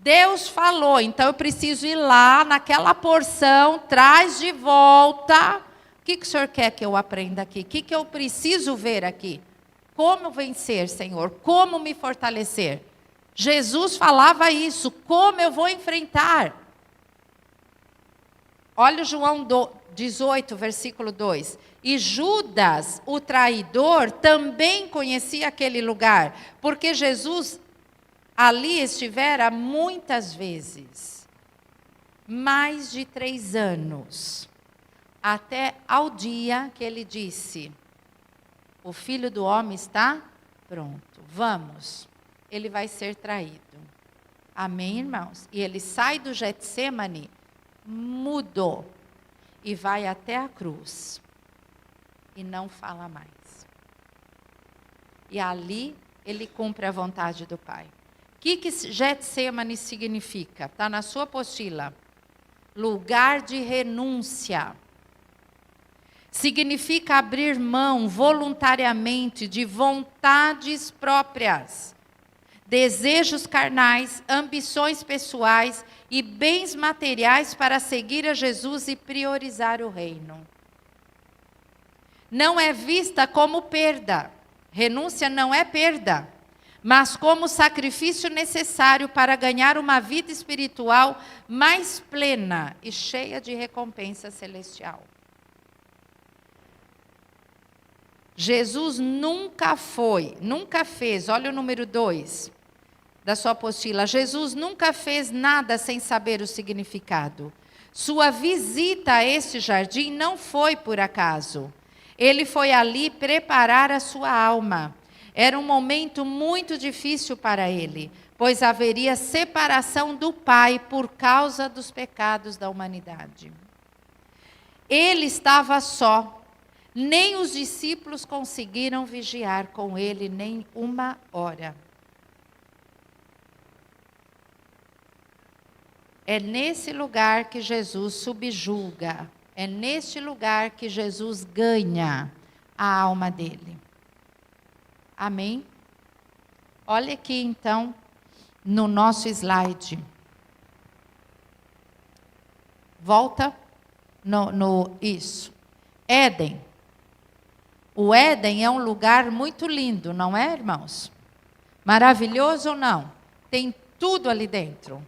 Deus falou, então eu preciso ir lá naquela porção, traz de volta. O que o Senhor quer que eu aprenda aqui? O que eu preciso ver aqui? Como vencer, Senhor? Como me fortalecer? Jesus falava isso, como eu vou enfrentar? Olha o João 18, versículo 2. E Judas, o traidor, também conhecia aquele lugar, porque Jesus ali estivera muitas vezes, mais de 3 anos, até ao dia que ele disse, o Filho do Homem está pronto, vamos. Ele vai ser traído. Amém, irmãos? E ele sai do Getsêmani, mudou, e vai até a cruz, e não fala mais. E ali ele cumpre a vontade do Pai. O que Getsêmani significa? Está na sua apostila. Lugar de renúncia. Significa abrir mão voluntariamente de vontades próprias. desejos carnais, ambições pessoais e bens materiais para seguir a Jesus e priorizar o reino. Não é vista como perda. Renúncia não é perda, mas como sacrifício necessário para ganhar uma vida espiritual mais plena e cheia de recompensa celestial. Jesus nunca fez, olha o número 2 da sua apostila, Jesus nunca fez nada sem saber o significado. Sua visita a este jardim não foi por acaso. Ele foi ali preparar a sua alma. Era um momento muito difícil para ele, pois haveria separação do Pai por causa dos pecados da humanidade. Ele estava só. Nem os discípulos conseguiram vigiar com ele nem uma hora. É nesse lugar que Jesus subjuga. É neste lugar que Jesus ganha a alma dele. Amém? Olha aqui então no nosso slide. Volta isso. Éden. O Éden é um lugar muito lindo, não é, irmãos? Maravilhoso ou não? Tem tudo ali dentro.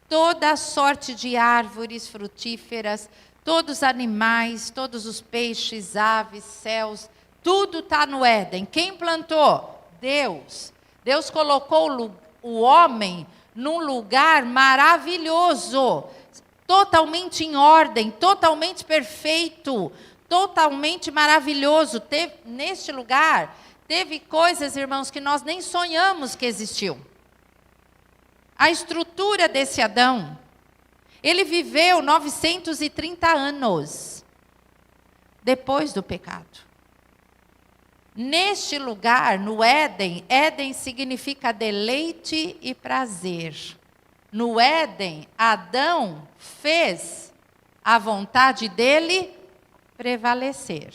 Toda a sorte de árvores frutíferas, todos os animais, todos os peixes, aves, céus, tudo está no Éden. Quem plantou? Deus. Deus colocou o homem num lugar maravilhoso, totalmente em ordem, totalmente perfeito, totalmente maravilhoso. Neste lugar, teve coisas, irmãos, que nós nem sonhamos que existiam. A estrutura desse Adão, ele viveu 930 anos depois do pecado. Neste lugar, no Éden, Éden significa deleite e prazer. No Éden, Adão fez a vontade dele prevalecer.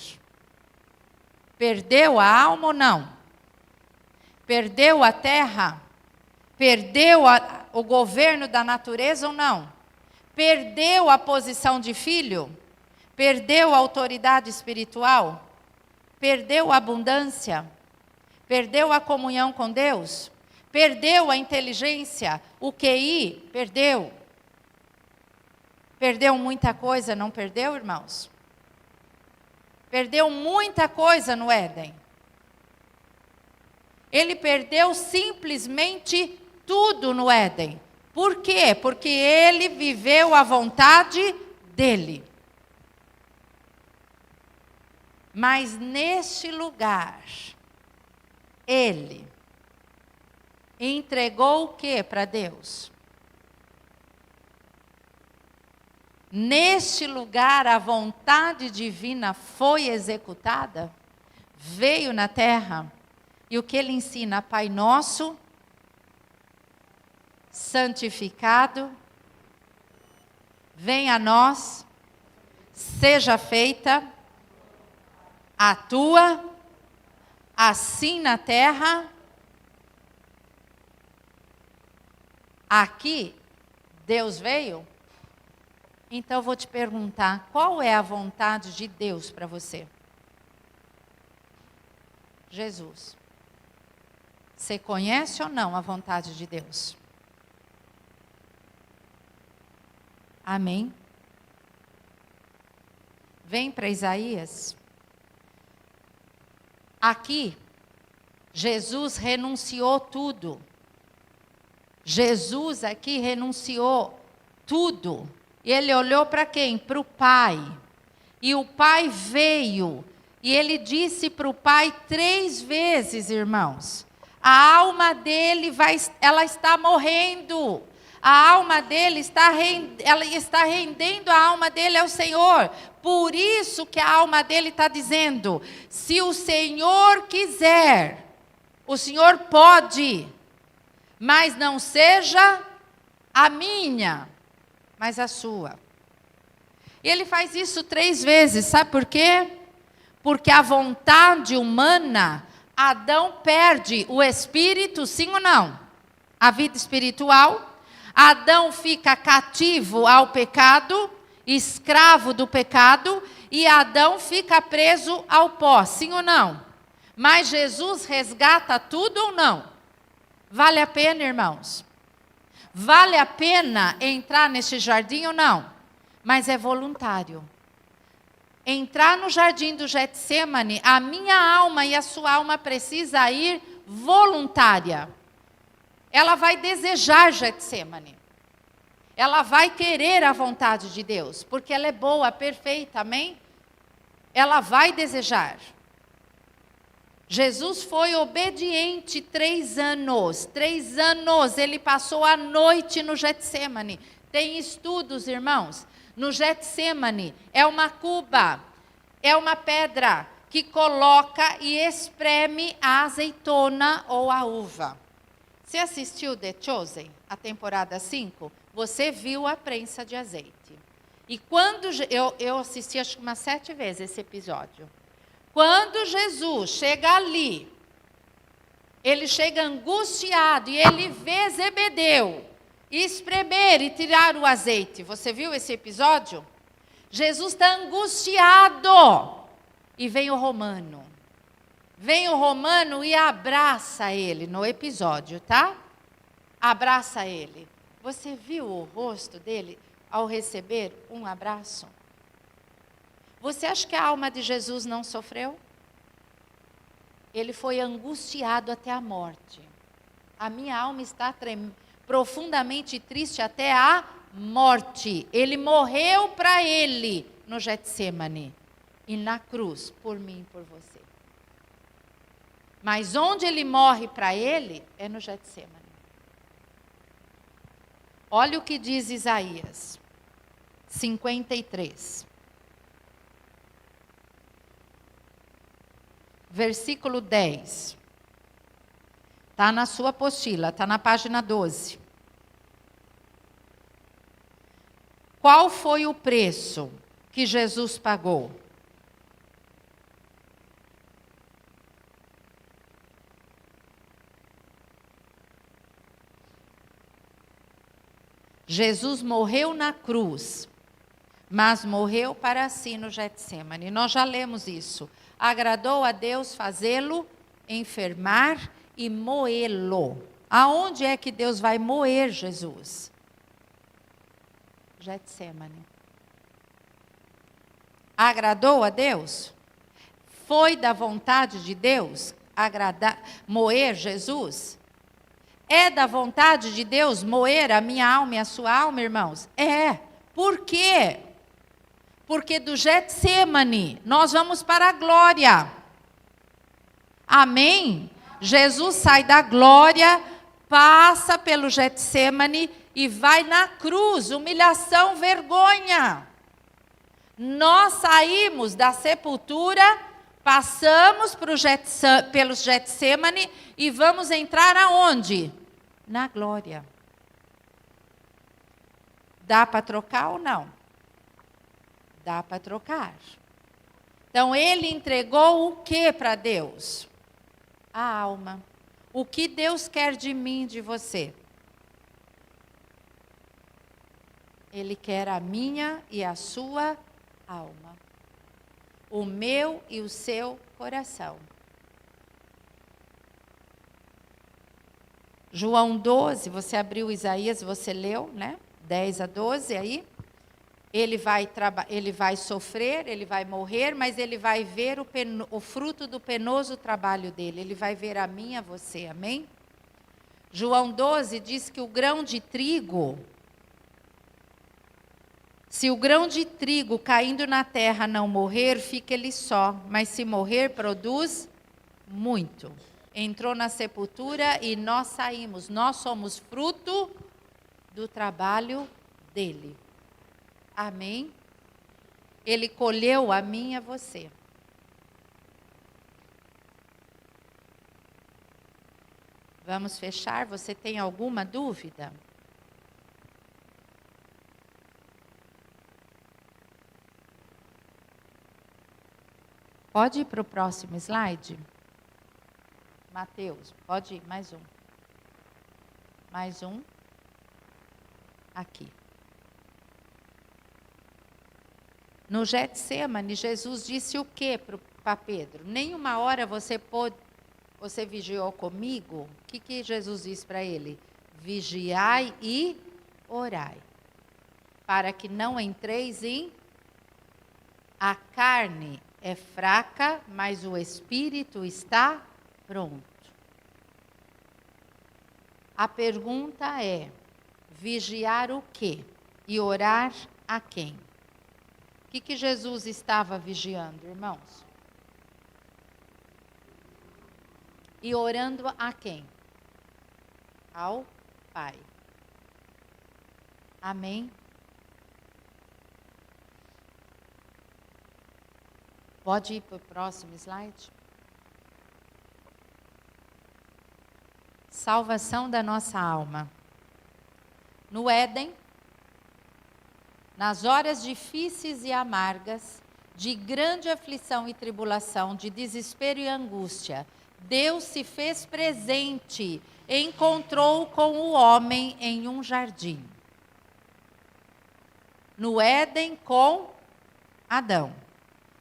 Perdeu a alma ou não? Perdeu a terra? Perdeu o governo da natureza ou não? Perdeu a posição de filho? Perdeu a autoridade espiritual? Perdeu a abundância? Perdeu a comunhão com Deus? Perdeu a inteligência? O QI? Perdeu. Perdeu muita coisa, não perdeu, irmãos? Perdeu muita coisa no Éden. Ele perdeu simplesmente tudo no Éden. Por quê? Porque ele viveu a vontade dele. Mas neste lugar, ele entregou o que para Deus? Neste lugar, a vontade divina foi executada, veio na terra, e o que ele ensina? Pai nosso, santificado, venha a nós, seja feita a tua, assim na terra. Aqui, Deus veio. Então eu vou te perguntar, qual é a vontade de Deus para você? Jesus. Você conhece ou não a vontade de Deus? Amém? Vem para Isaías. Aqui, Jesus renunciou tudo. Jesus aqui renunciou tudo. E ele olhou para quem? Para o Pai. E o Pai veio. E ele disse para o Pai 3 vezes, irmãos. A alma dele ela está morrendo. A alma dele ela está rendendo a alma dele ao Senhor. Por isso que a alma dele está dizendo: se o Senhor quiser, o Senhor pode, mas não seja a minha, mas a sua. E ele faz isso 3 vezes, sabe por quê? Porque a vontade humana, Adão perde o espírito, sim ou não? a vida espiritual. Adão fica cativo ao pecado, escravo do pecado, e Adão fica preso ao pó, sim ou não? Mas Jesus resgata tudo ou não? Vale a pena, irmãos? Vale a pena entrar nesse jardim ou não? Mas é voluntário. Entrar no jardim do Getsemane, a minha alma e a sua alma precisa ir voluntária. Ela vai desejar Getsemane. Ela vai querer a vontade de Deus, porque ela é boa, perfeita, amém? Ela vai desejar. Jesus foi obediente 3 anos. 3 anos ele passou a noite no Getsemane. Tem estudos, irmãos. No Getsemane é uma cuba, é uma pedra que coloca e espreme a azeitona ou a uva. Você assistiu The Chosen, a temporada 5? Você viu a prensa de azeite. E quando eu assisti acho que umas 7 vezes esse episódio. Quando Jesus chega ali, ele chega angustiado e ele vê Zebedeu espremer e tirar o azeite. Você viu esse episódio? Jesus está angustiado. E vem o romano. Vem o romano e abraça ele no episódio, tá? Abraça ele. Você viu o rosto dele ao receber um abraço? Você acha que a alma de Jesus não sofreu? Ele foi angustiado até a morte. A minha alma está profundamente triste até a morte. Ele morreu para ele no Getsemane e na cruz, por mim e por você. Mas onde ele morre para ele é no Getsemane. Olha o que diz Isaías 53. Versículo 10. Está na sua apostila, está na página 12. Qual foi o preço que Jesus pagou? Jesus morreu na cruz, mas morreu para si no Getsemane. Nós já lemos isso. Agradou a Deus fazê-lo enfermar e moê-lo. Aonde é que Deus vai moer Jesus? Getsemane. Agradou a Deus? Foi da vontade de Deus moer Jesus? É da vontade de Deus moer a minha alma e a sua alma, irmãos? É. Por quê? Porque do Getsemane nós vamos para a glória. Amém? Jesus sai da glória, passa pelo Getsemane e vai na cruz, humilhação, vergonha. Nós saímos da sepultura, passamos pelo Getsemane e vamos entrar aonde? Na glória. Dá para trocar ou não? Dá para trocar. Então ele entregou o que para Deus? A alma. O que Deus quer de mim, de você? Ele quer a minha e a sua alma. O meu e o seu coração. João 12, você abriu Isaías, você leu, né? 10 a 12 aí. Ele vai sofrer, ele vai morrer, mas ele vai ver o fruto do penoso trabalho dele. Ele vai ver a mim e a você, amém? João 12 diz que o grão de trigo, se o grão de trigo caindo na terra não morrer, fica ele só. Mas se morrer, produz muito. Entrou na sepultura e nós saímos. Nós somos fruto do trabalho dele. Amém? Ele colheu a mim e a você. Vamos fechar? Você tem alguma dúvida? Pode ir para o próximo slide? Mateus, pode ir, mais um. mais um aqui. No Getsemane, Jesus disse o quê para Pedro? Nenhuma hora você vigiou comigo? O que Jesus disse para ele? Vigiai e orai, para que não entreis em... A carne é fraca, mas o espírito está pronto. A pergunta é, vigiar o quê? E orar a quem? O que Jesus estava vigiando, irmãos? E orando a quem? Ao Pai. Amém? Pode ir para o próximo slide? Salvação da nossa alma. No Éden, nas horas difíceis e amargas, de grande aflição e tribulação, de desespero e angústia, Deus se fez presente, encontrou com o homem em um jardim. No Éden com Adão.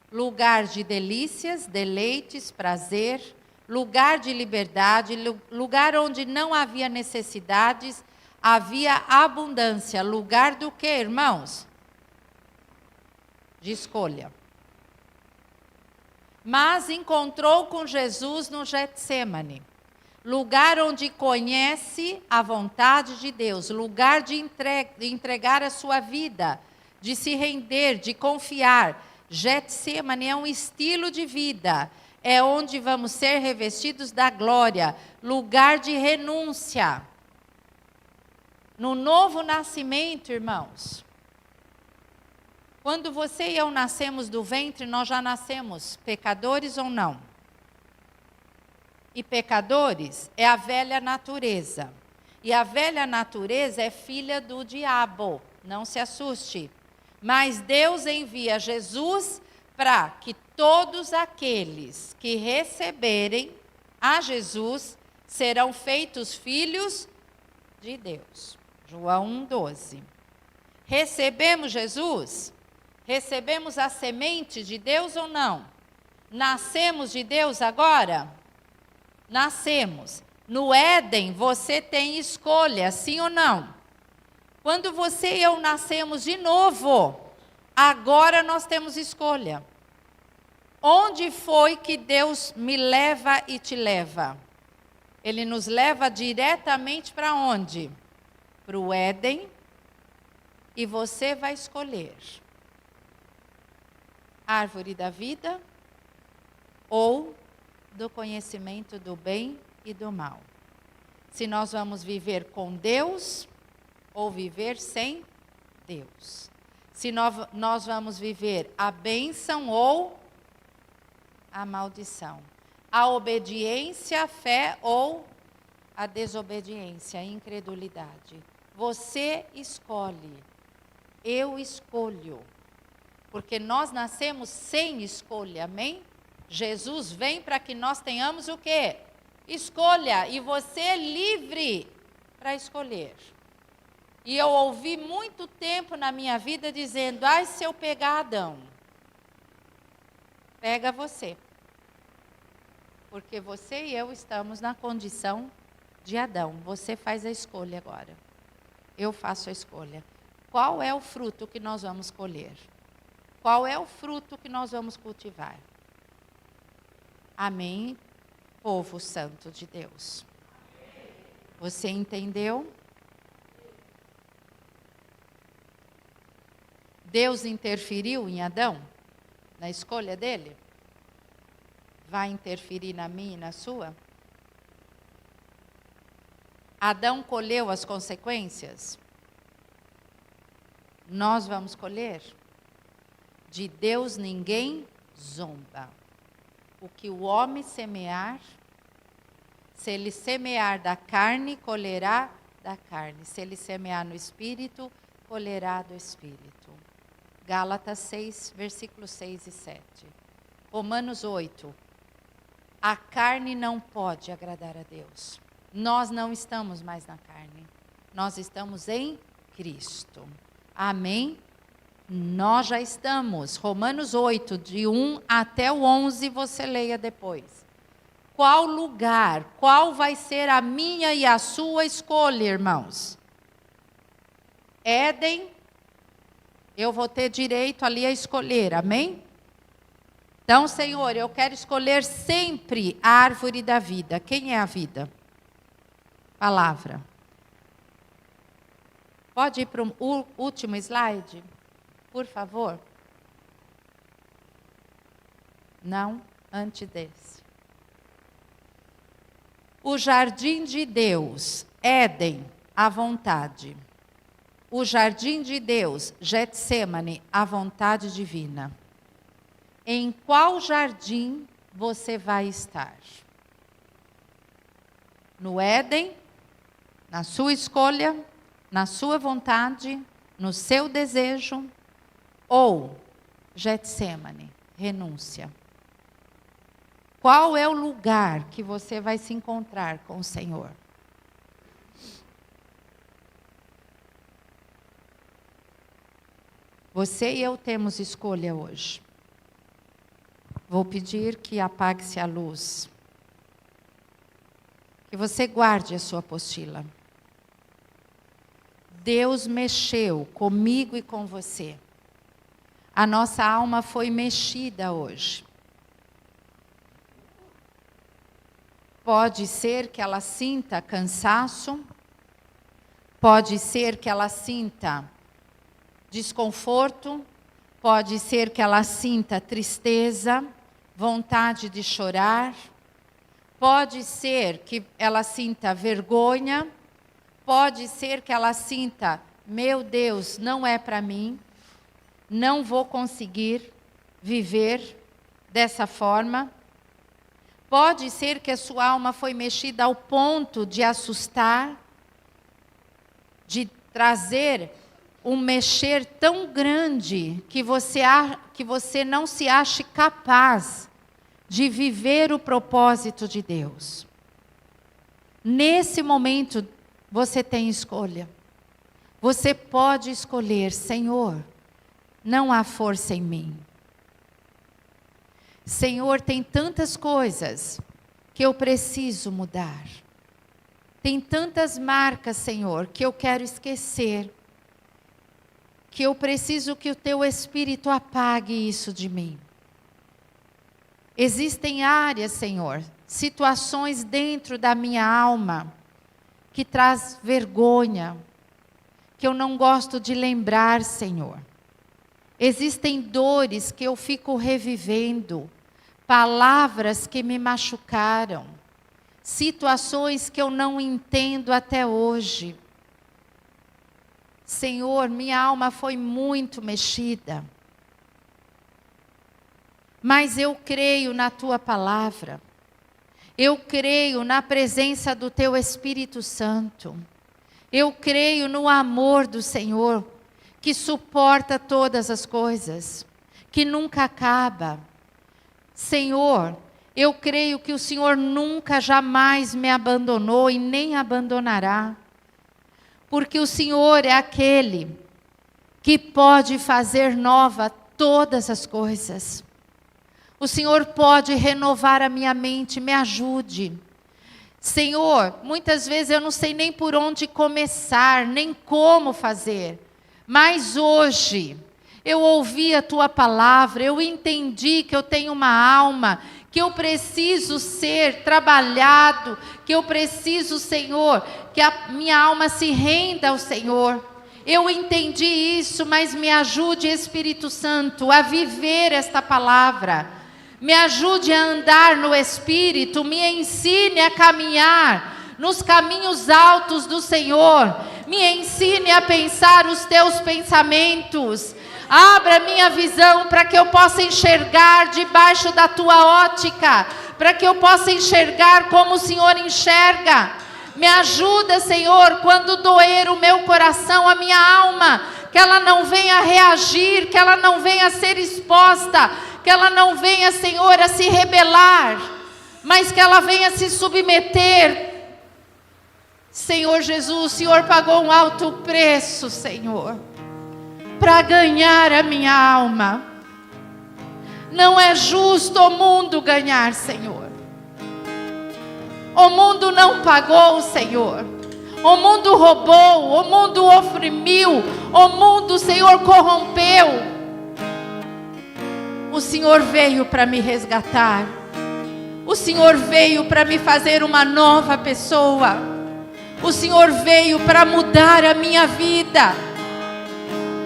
Lugar de delícias, deleites, prazer, lugar de liberdade, lugar onde não havia necessidades, havia abundância. Lugar do quê, irmãos? De escolha. Mas encontrou com Jesus no Getsemane, lugar onde conhece a vontade de Deus, lugar de entregar a sua vida, de se render, de confiar. Getsemane é um estilo de vida, é onde vamos ser revestidos da glória, lugar de renúncia. No novo nascimento, irmãos, quando você e eu nascemos do ventre, nós já nascemos pecadores ou não? E pecadores é a velha natureza. E a velha natureza é filha do diabo, não se assuste. Mas Deus envia Jesus para que todos aqueles que receberem a Jesus serão feitos filhos de Deus. João 1,12. Recebemos Jesus? Recebemos a semente de Deus ou não? Nascemos de Deus agora? Nascemos. No Éden você tem escolha, sim ou não? Quando você e eu nascemos de novo, agora nós temos escolha. Onde foi que Deus me leva e te leva? Ele nos leva diretamente para onde? Para o Éden, e você vai escolher. Árvore da vida ou do conhecimento do bem e do mal. Se nós vamos viver com Deus ou viver sem Deus. Se nós vamos viver a bênção ou a maldição. A obediência, a fé ou a desobediência, a incredulidade. Você escolhe. Eu escolho. Porque nós nascemos sem escolha, amém? Jesus vem para que nós tenhamos o quê? Escolha. E você é livre para escolher. E eu ouvi muito tempo na minha vida dizendo, ai, se eu pegar Adão. Pega você. Porque você e eu estamos na condição de Adão. Você faz a escolha agora. Eu faço a escolha. Qual é o fruto que nós vamos colher? Qual é o fruto que nós vamos cultivar? Amém, povo santo de Deus. Você entendeu? Deus interferiu em Adão? Na escolha dele? Vai interferir na minha e na sua? Adão colheu as consequências? Nós vamos colher? De Deus ninguém zomba. O que o homem semear, se ele semear da carne, colherá da carne. Se ele semear no Espírito, colherá do Espírito. Gálatas 6, versículos 6 e 7. Romanos 8. A carne não pode agradar a Deus. nós não estamos mais na carne. Nós estamos em Cristo. Amém? Nós já estamos. Romanos 8, de 1 até o 11, você leia depois. Qual lugar, qual vai ser a minha e a sua escolha, irmãos? Éden, eu vou ter direito ali a escolher, amém? Então, Senhor, eu quero escolher sempre a árvore da vida. Quem é a vida? Palavra. Pode ir para o último slide, por favor? Não, antes desse. O jardim de Deus, Éden, à vontade. O jardim de Deus, Getsêmani, à vontade divina. Em qual jardim você vai estar? No Éden, na sua escolha, na sua vontade, no seu desejo, ou Getsêmani, renúncia? Qual é o lugar que você vai se encontrar com o Senhor? Você e eu temos escolha hoje. Vou pedir que apague-se a luz. Que você guarde a sua apostila. Deus mexeu comigo e com você. A nossa alma foi mexida hoje. Pode ser que ela sinta cansaço, pode ser que ela sinta desconforto, pode ser que ela sinta tristeza, vontade de chorar, pode ser que ela sinta vergonha, pode ser que ela sinta, meu Deus, não é para mim, não vou conseguir viver dessa forma. Pode ser que a sua alma foi mexida ao ponto de assustar, de trazer um mexer tão grande que você não se ache capaz de viver o propósito de Deus. Nesse momento, você tem escolha. Você pode escolher, Senhor, não há força em mim. Senhor, tem tantas coisas que eu preciso mudar. Tem tantas marcas, Senhor, que eu quero esquecer. Que eu preciso que o Teu Espírito apague isso de mim. Existem áreas, Senhor, situações dentro da minha alma que traz vergonha, que eu não gosto de lembrar, Senhor. Existem dores que eu fico revivendo, palavras que me machucaram, situações que eu não entendo até hoje. Senhor, minha alma foi muito mexida, mas eu creio na Tua palavra, eu creio na presença do Teu Espírito Santo, eu creio no amor do Senhor, que suporta todas as coisas, que nunca acaba. Senhor, eu creio que o Senhor nunca, jamais me abandonou e nem abandonará. Porque o Senhor é aquele que pode fazer nova todas as coisas. O Senhor pode renovar a minha mente, me ajude. Senhor, muitas vezes eu não sei nem por onde começar, nem como fazer. Mas hoje, eu ouvi a Tua palavra, eu entendi que eu tenho uma alma, que eu preciso ser trabalhado, que eu preciso, Senhor, que a minha alma se renda ao Senhor. Eu entendi isso, mas me ajude, Espírito Santo, a viver esta palavra. Me ajude a andar no Espírito, me ensine a caminhar nos caminhos altos do Senhor. Me ensine a pensar os Teus pensamentos. Abra minha visão para que eu possa enxergar debaixo da Tua ótica, para que eu possa enxergar como o Senhor enxerga. Me ajuda, Senhor, quando doer o meu coração, a minha alma, que ela não venha reagir, que ela não venha ser exposta, que ela não venha, Senhor, a se rebelar, mas que ela venha se submeter Senhor Jesus, o Senhor pagou um alto preço, Senhor, para ganhar a minha alma. Não é justo o mundo ganhar, Senhor. O mundo não pagou, Senhor. O mundo roubou, o mundo oprimiu, o mundo, Senhor, corrompeu. O Senhor veio para me resgatar. O Senhor veio para me fazer uma nova pessoa. O Senhor veio para mudar a minha vida.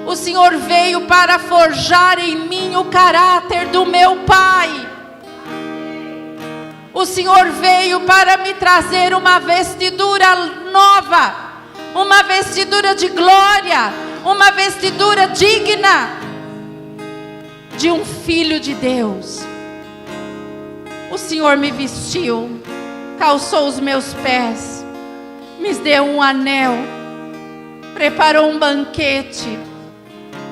O Senhor veio para forjar em mim o caráter do meu Pai. O Senhor veio para me trazer uma vestidura nova, uma vestidura de glória, uma vestidura digna de um filho de Deus. O Senhor me vestiu, calçou os meus pés, me deu um anel, preparou um banquete,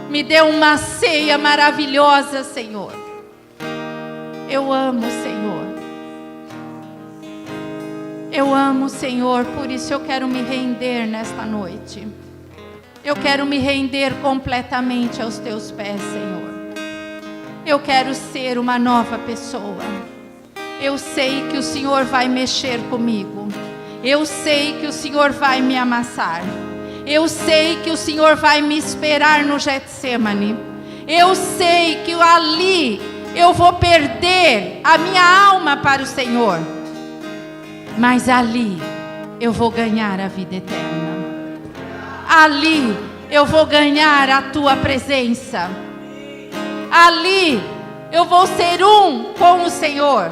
me deu uma ceia maravilhosa, Senhor. Eu amo, Senhor. Eu amo, Senhor, por isso eu quero me render nesta noite. Eu quero me render completamente aos teus pés, Senhor. Eu quero ser uma nova pessoa. Eu sei que o Senhor vai mexer comigo. Eu sei que o Senhor vai me amassar. Eu sei que o Senhor vai me esperar no Getsemane. Eu sei que ali eu vou perder a minha alma para o Senhor. Mas ali eu vou ganhar a vida eterna. Ali eu vou ganhar a tua presença. Ali eu vou ser um com o Senhor.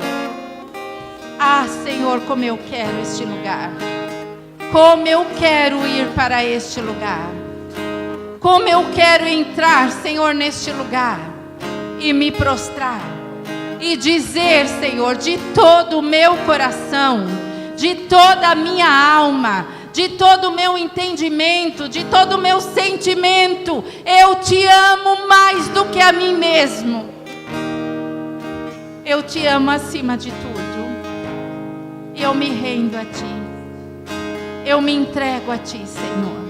Ah, Senhor, como eu quero este lugar. Como eu quero ir para este lugar. Como eu quero entrar, Senhor, neste lugar e me prostrar e dizer, Senhor, de todo o meu coração, de toda a minha alma, de todo o meu entendimento, de todo o meu sentimento, eu te amo mais do que a mim mesmo. Eu te amo acima de tudo. E eu me rendo a ti. Eu me entrego a ti, Senhor.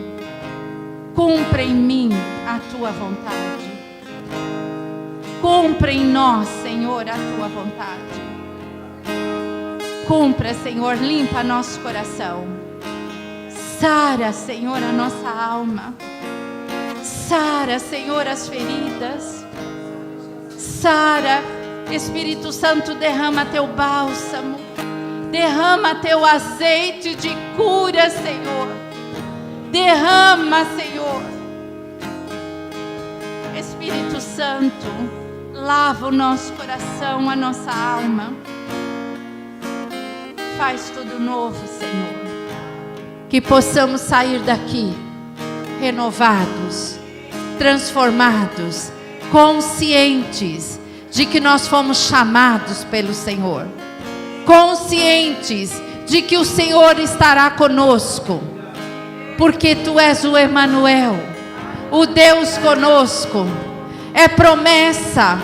Cumpra em mim a tua vontade. Cumpra em nós, Senhor, a tua vontade. Cumpra, Senhor, limpa nosso coração. Sara, Senhor, a nossa alma. Sara, Senhor, as feridas. Sara, Espírito Santo, derrama teu bálsamo. Derrama teu azeite de cura, Senhor. Derrama, Senhor. Espírito Santo, lava o nosso coração, a nossa alma. Faz tudo novo, Senhor. Que possamos sair daqui renovados, transformados, conscientes de que nós fomos chamados pelo Senhor. Conscientes de que o Senhor estará conosco. Porque Tu és o Emanuel, o Deus conosco. É promessa.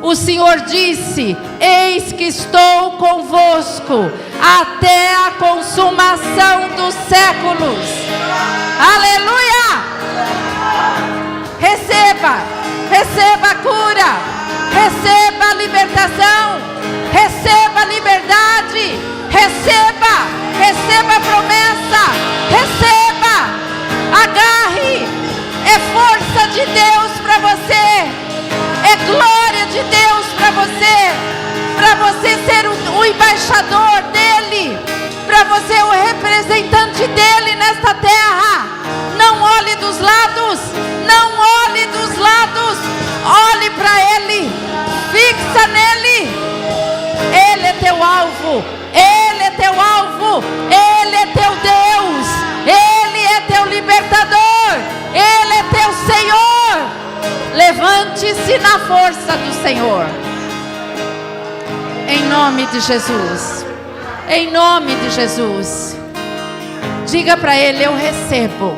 O Senhor disse: eis que estou convosco até a consumação dos séculos. Aleluia! Receba, receba a cura, receba a libertação, receba a liberdade, receba a promessa, receba, agarre, é força de Deus para você. É glória de Deus para você ser o embaixador dEle, para você o representante dEle nesta terra. Não olhe dos lados, não olhe dos lados, olhe para Ele, fixa nele. Ele é teu alvo, Ele é teu alvo, Ele é teu Deus, Ele é teu libertador, Ele é teu Senhor. Levante-se na força do Senhor. Em nome de Jesus. Em nome de Jesus. Diga para Ele: eu recebo.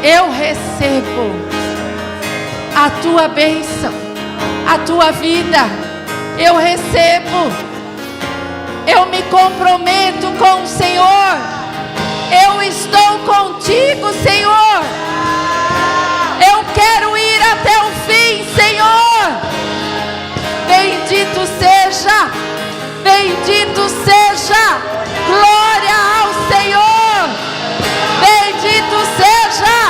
Eu recebo a tua bênção, a tua vida. Eu recebo. Eu me comprometo com o Senhor. Eu estou contigo, Senhor. Eu quero ir até o fim, Senhor. Bendito seja, bendito seja. Glória ao Senhor. Bendito seja.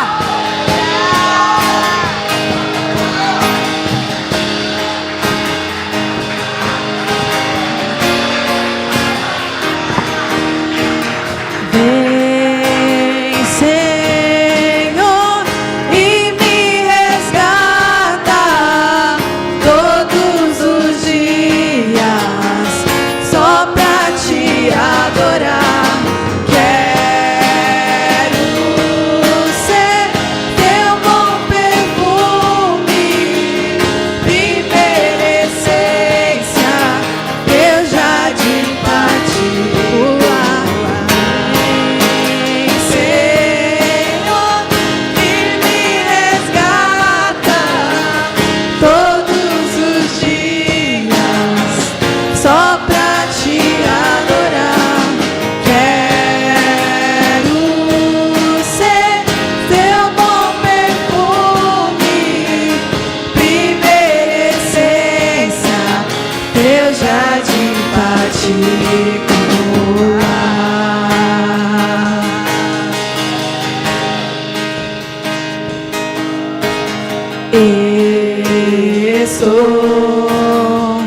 Estou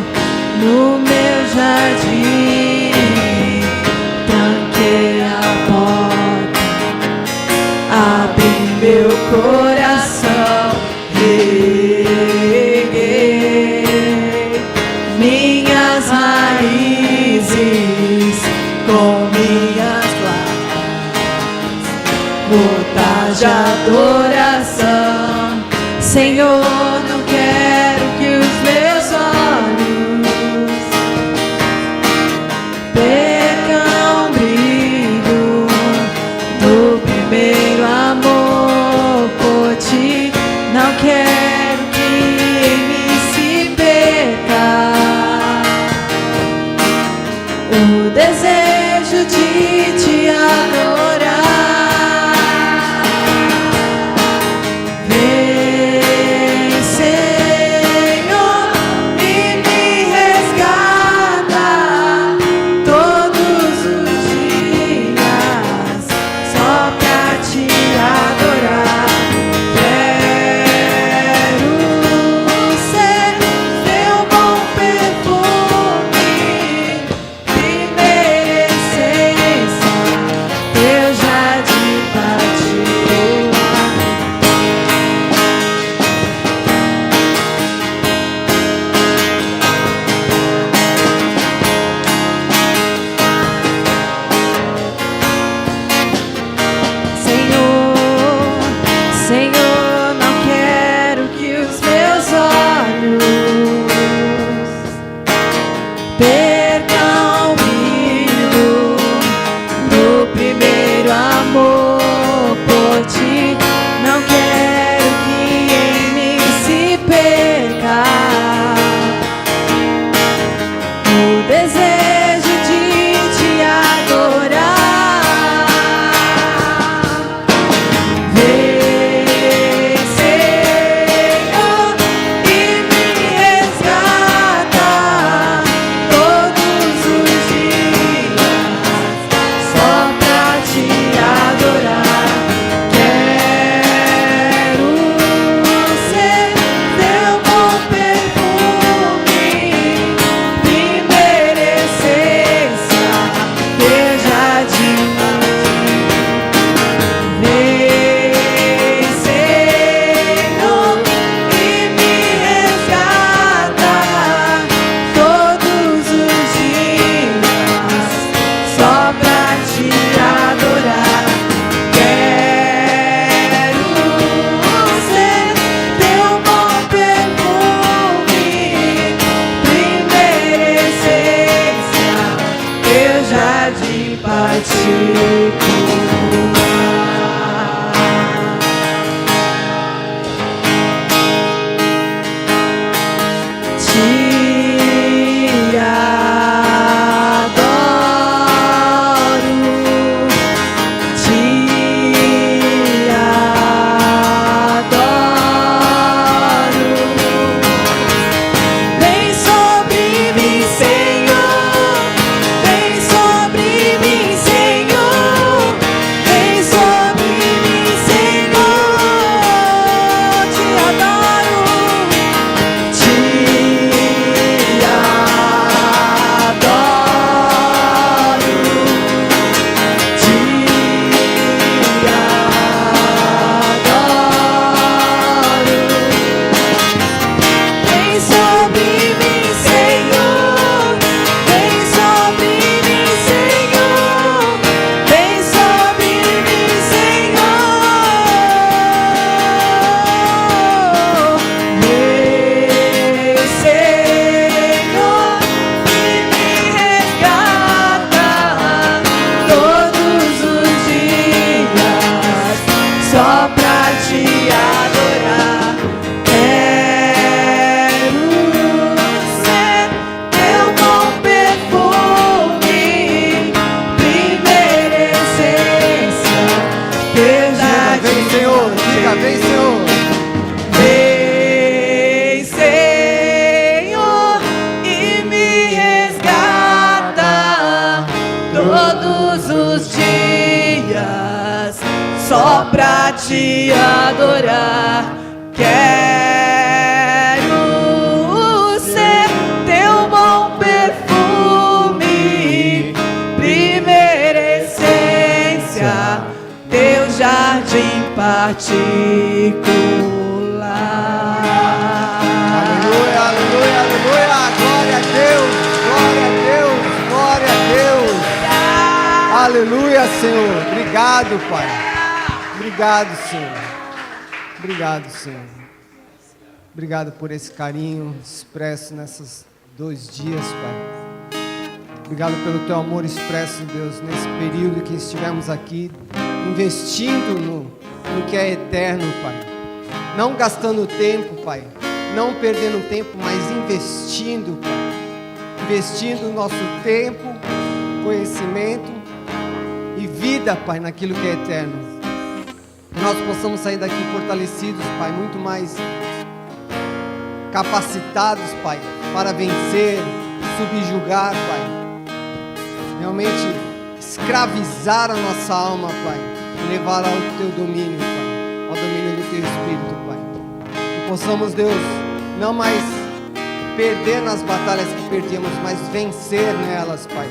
no meu jardim, tranquei a porta, abri meu coração, reguei minhas raízes com minhas lágrimas, gotas de adoração, Senhor. Não quero que os meus olhos percam o brilho do primeiro amor por ti. Não quero que em mim se perca o desejo de te adorar. Te os dias só pra te adorar. Quero ser teu bom perfume, primeira essência, teu jardim particular. Aleluia, aleluia, aleluia. Glória a Deus, glória a Deus, glória a Deus. Aleluia, Senhor. Obrigado, Pai. Obrigado, Senhor. Obrigado, Senhor. Obrigado por esse carinho expresso nesses 2 dias, Pai. Obrigado pelo teu amor expresso, Deus, nesse período que estivemos aqui, investindo no que é eterno, Pai. Não gastando tempo, Pai. Não perdendo tempo, mas investindo, Pai. Investindo o nosso tempo, conhecimento e vida, Pai, naquilo que é eterno. Que nós possamos sair daqui fortalecidos, Pai, muito mais capacitados, Pai, para vencer, subjugar, Pai. Realmente escravizar a nossa alma, Pai, e levar ao teu domínio, Pai, ao domínio do teu Espírito, Pai. Que possamos, Deus, não mais perder nas batalhas que perdíamos, mas vencer nelas, Pai.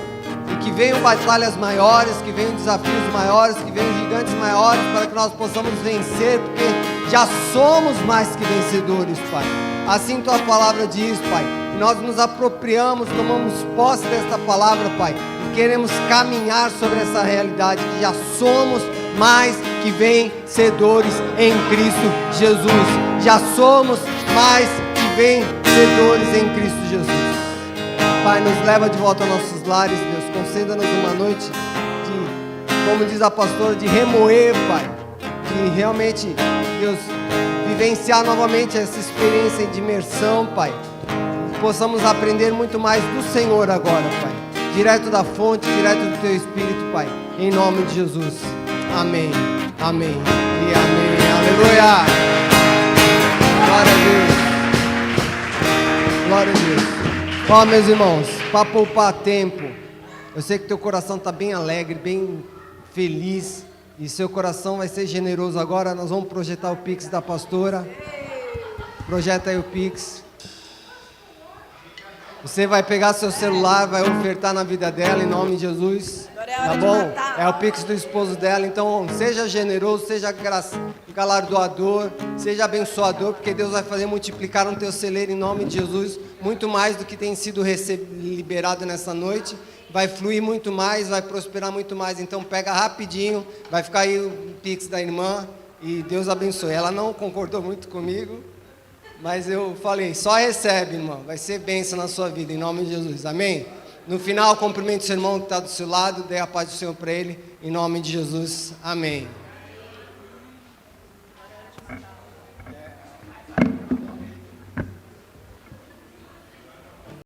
E que venham batalhas maiores, que venham desafios maiores, que venham gigantes maiores, para que nós possamos vencer, porque já somos mais que vencedores, Pai. Assim tua palavra diz, Pai. E nós nos apropriamos, tomamos posse desta palavra, Pai. E queremos caminhar sobre essa realidade, que já somos mais que vencedores em Cristo Jesus. Já somos mais que vencedores em Cristo Jesus. Pai, nos leva de volta aos nossos lares, Deus. Conceda-nos uma noite de, como diz a pastora, de remoer, Pai. De realmente, Deus, vivenciar novamente essa experiência de imersão, Pai. Que possamos aprender muito mais do Senhor agora, Pai. Direto da fonte, direto do Teu Espírito, Pai. Em nome de Jesus. Amém. Amém. E amém. Aleluia. Glória a Deus. Glória a Deus. Ó, meus irmãos, para poupar tempo, eu sei que teu coração está bem alegre, bem feliz, e seu coração vai ser generoso agora. Nós vamos projetar o Pix da pastora. Projeta aí o Pix. Você vai pegar seu celular, vai ofertar na vida dela em nome de Jesus. Tá bom? É o Pix do esposo dela. Então seja generoso, seja galardoador, seja abençoador, porque Deus vai fazer multiplicar no teu celeiro em nome de Jesus, muito mais do que tem sido liberado nessa noite. Vai fluir muito mais, vai prosperar muito mais. Então pega rapidinho, vai ficar aí o Pix da irmã e Deus abençoe. Ela não concordou muito comigo, mas eu falei, só recebe, irmão, vai ser bênção na sua vida, em nome de Jesus, amém? No final, cumprimente o seu irmão que está do seu lado, dê a paz do Senhor para ele, em nome de Jesus, amém.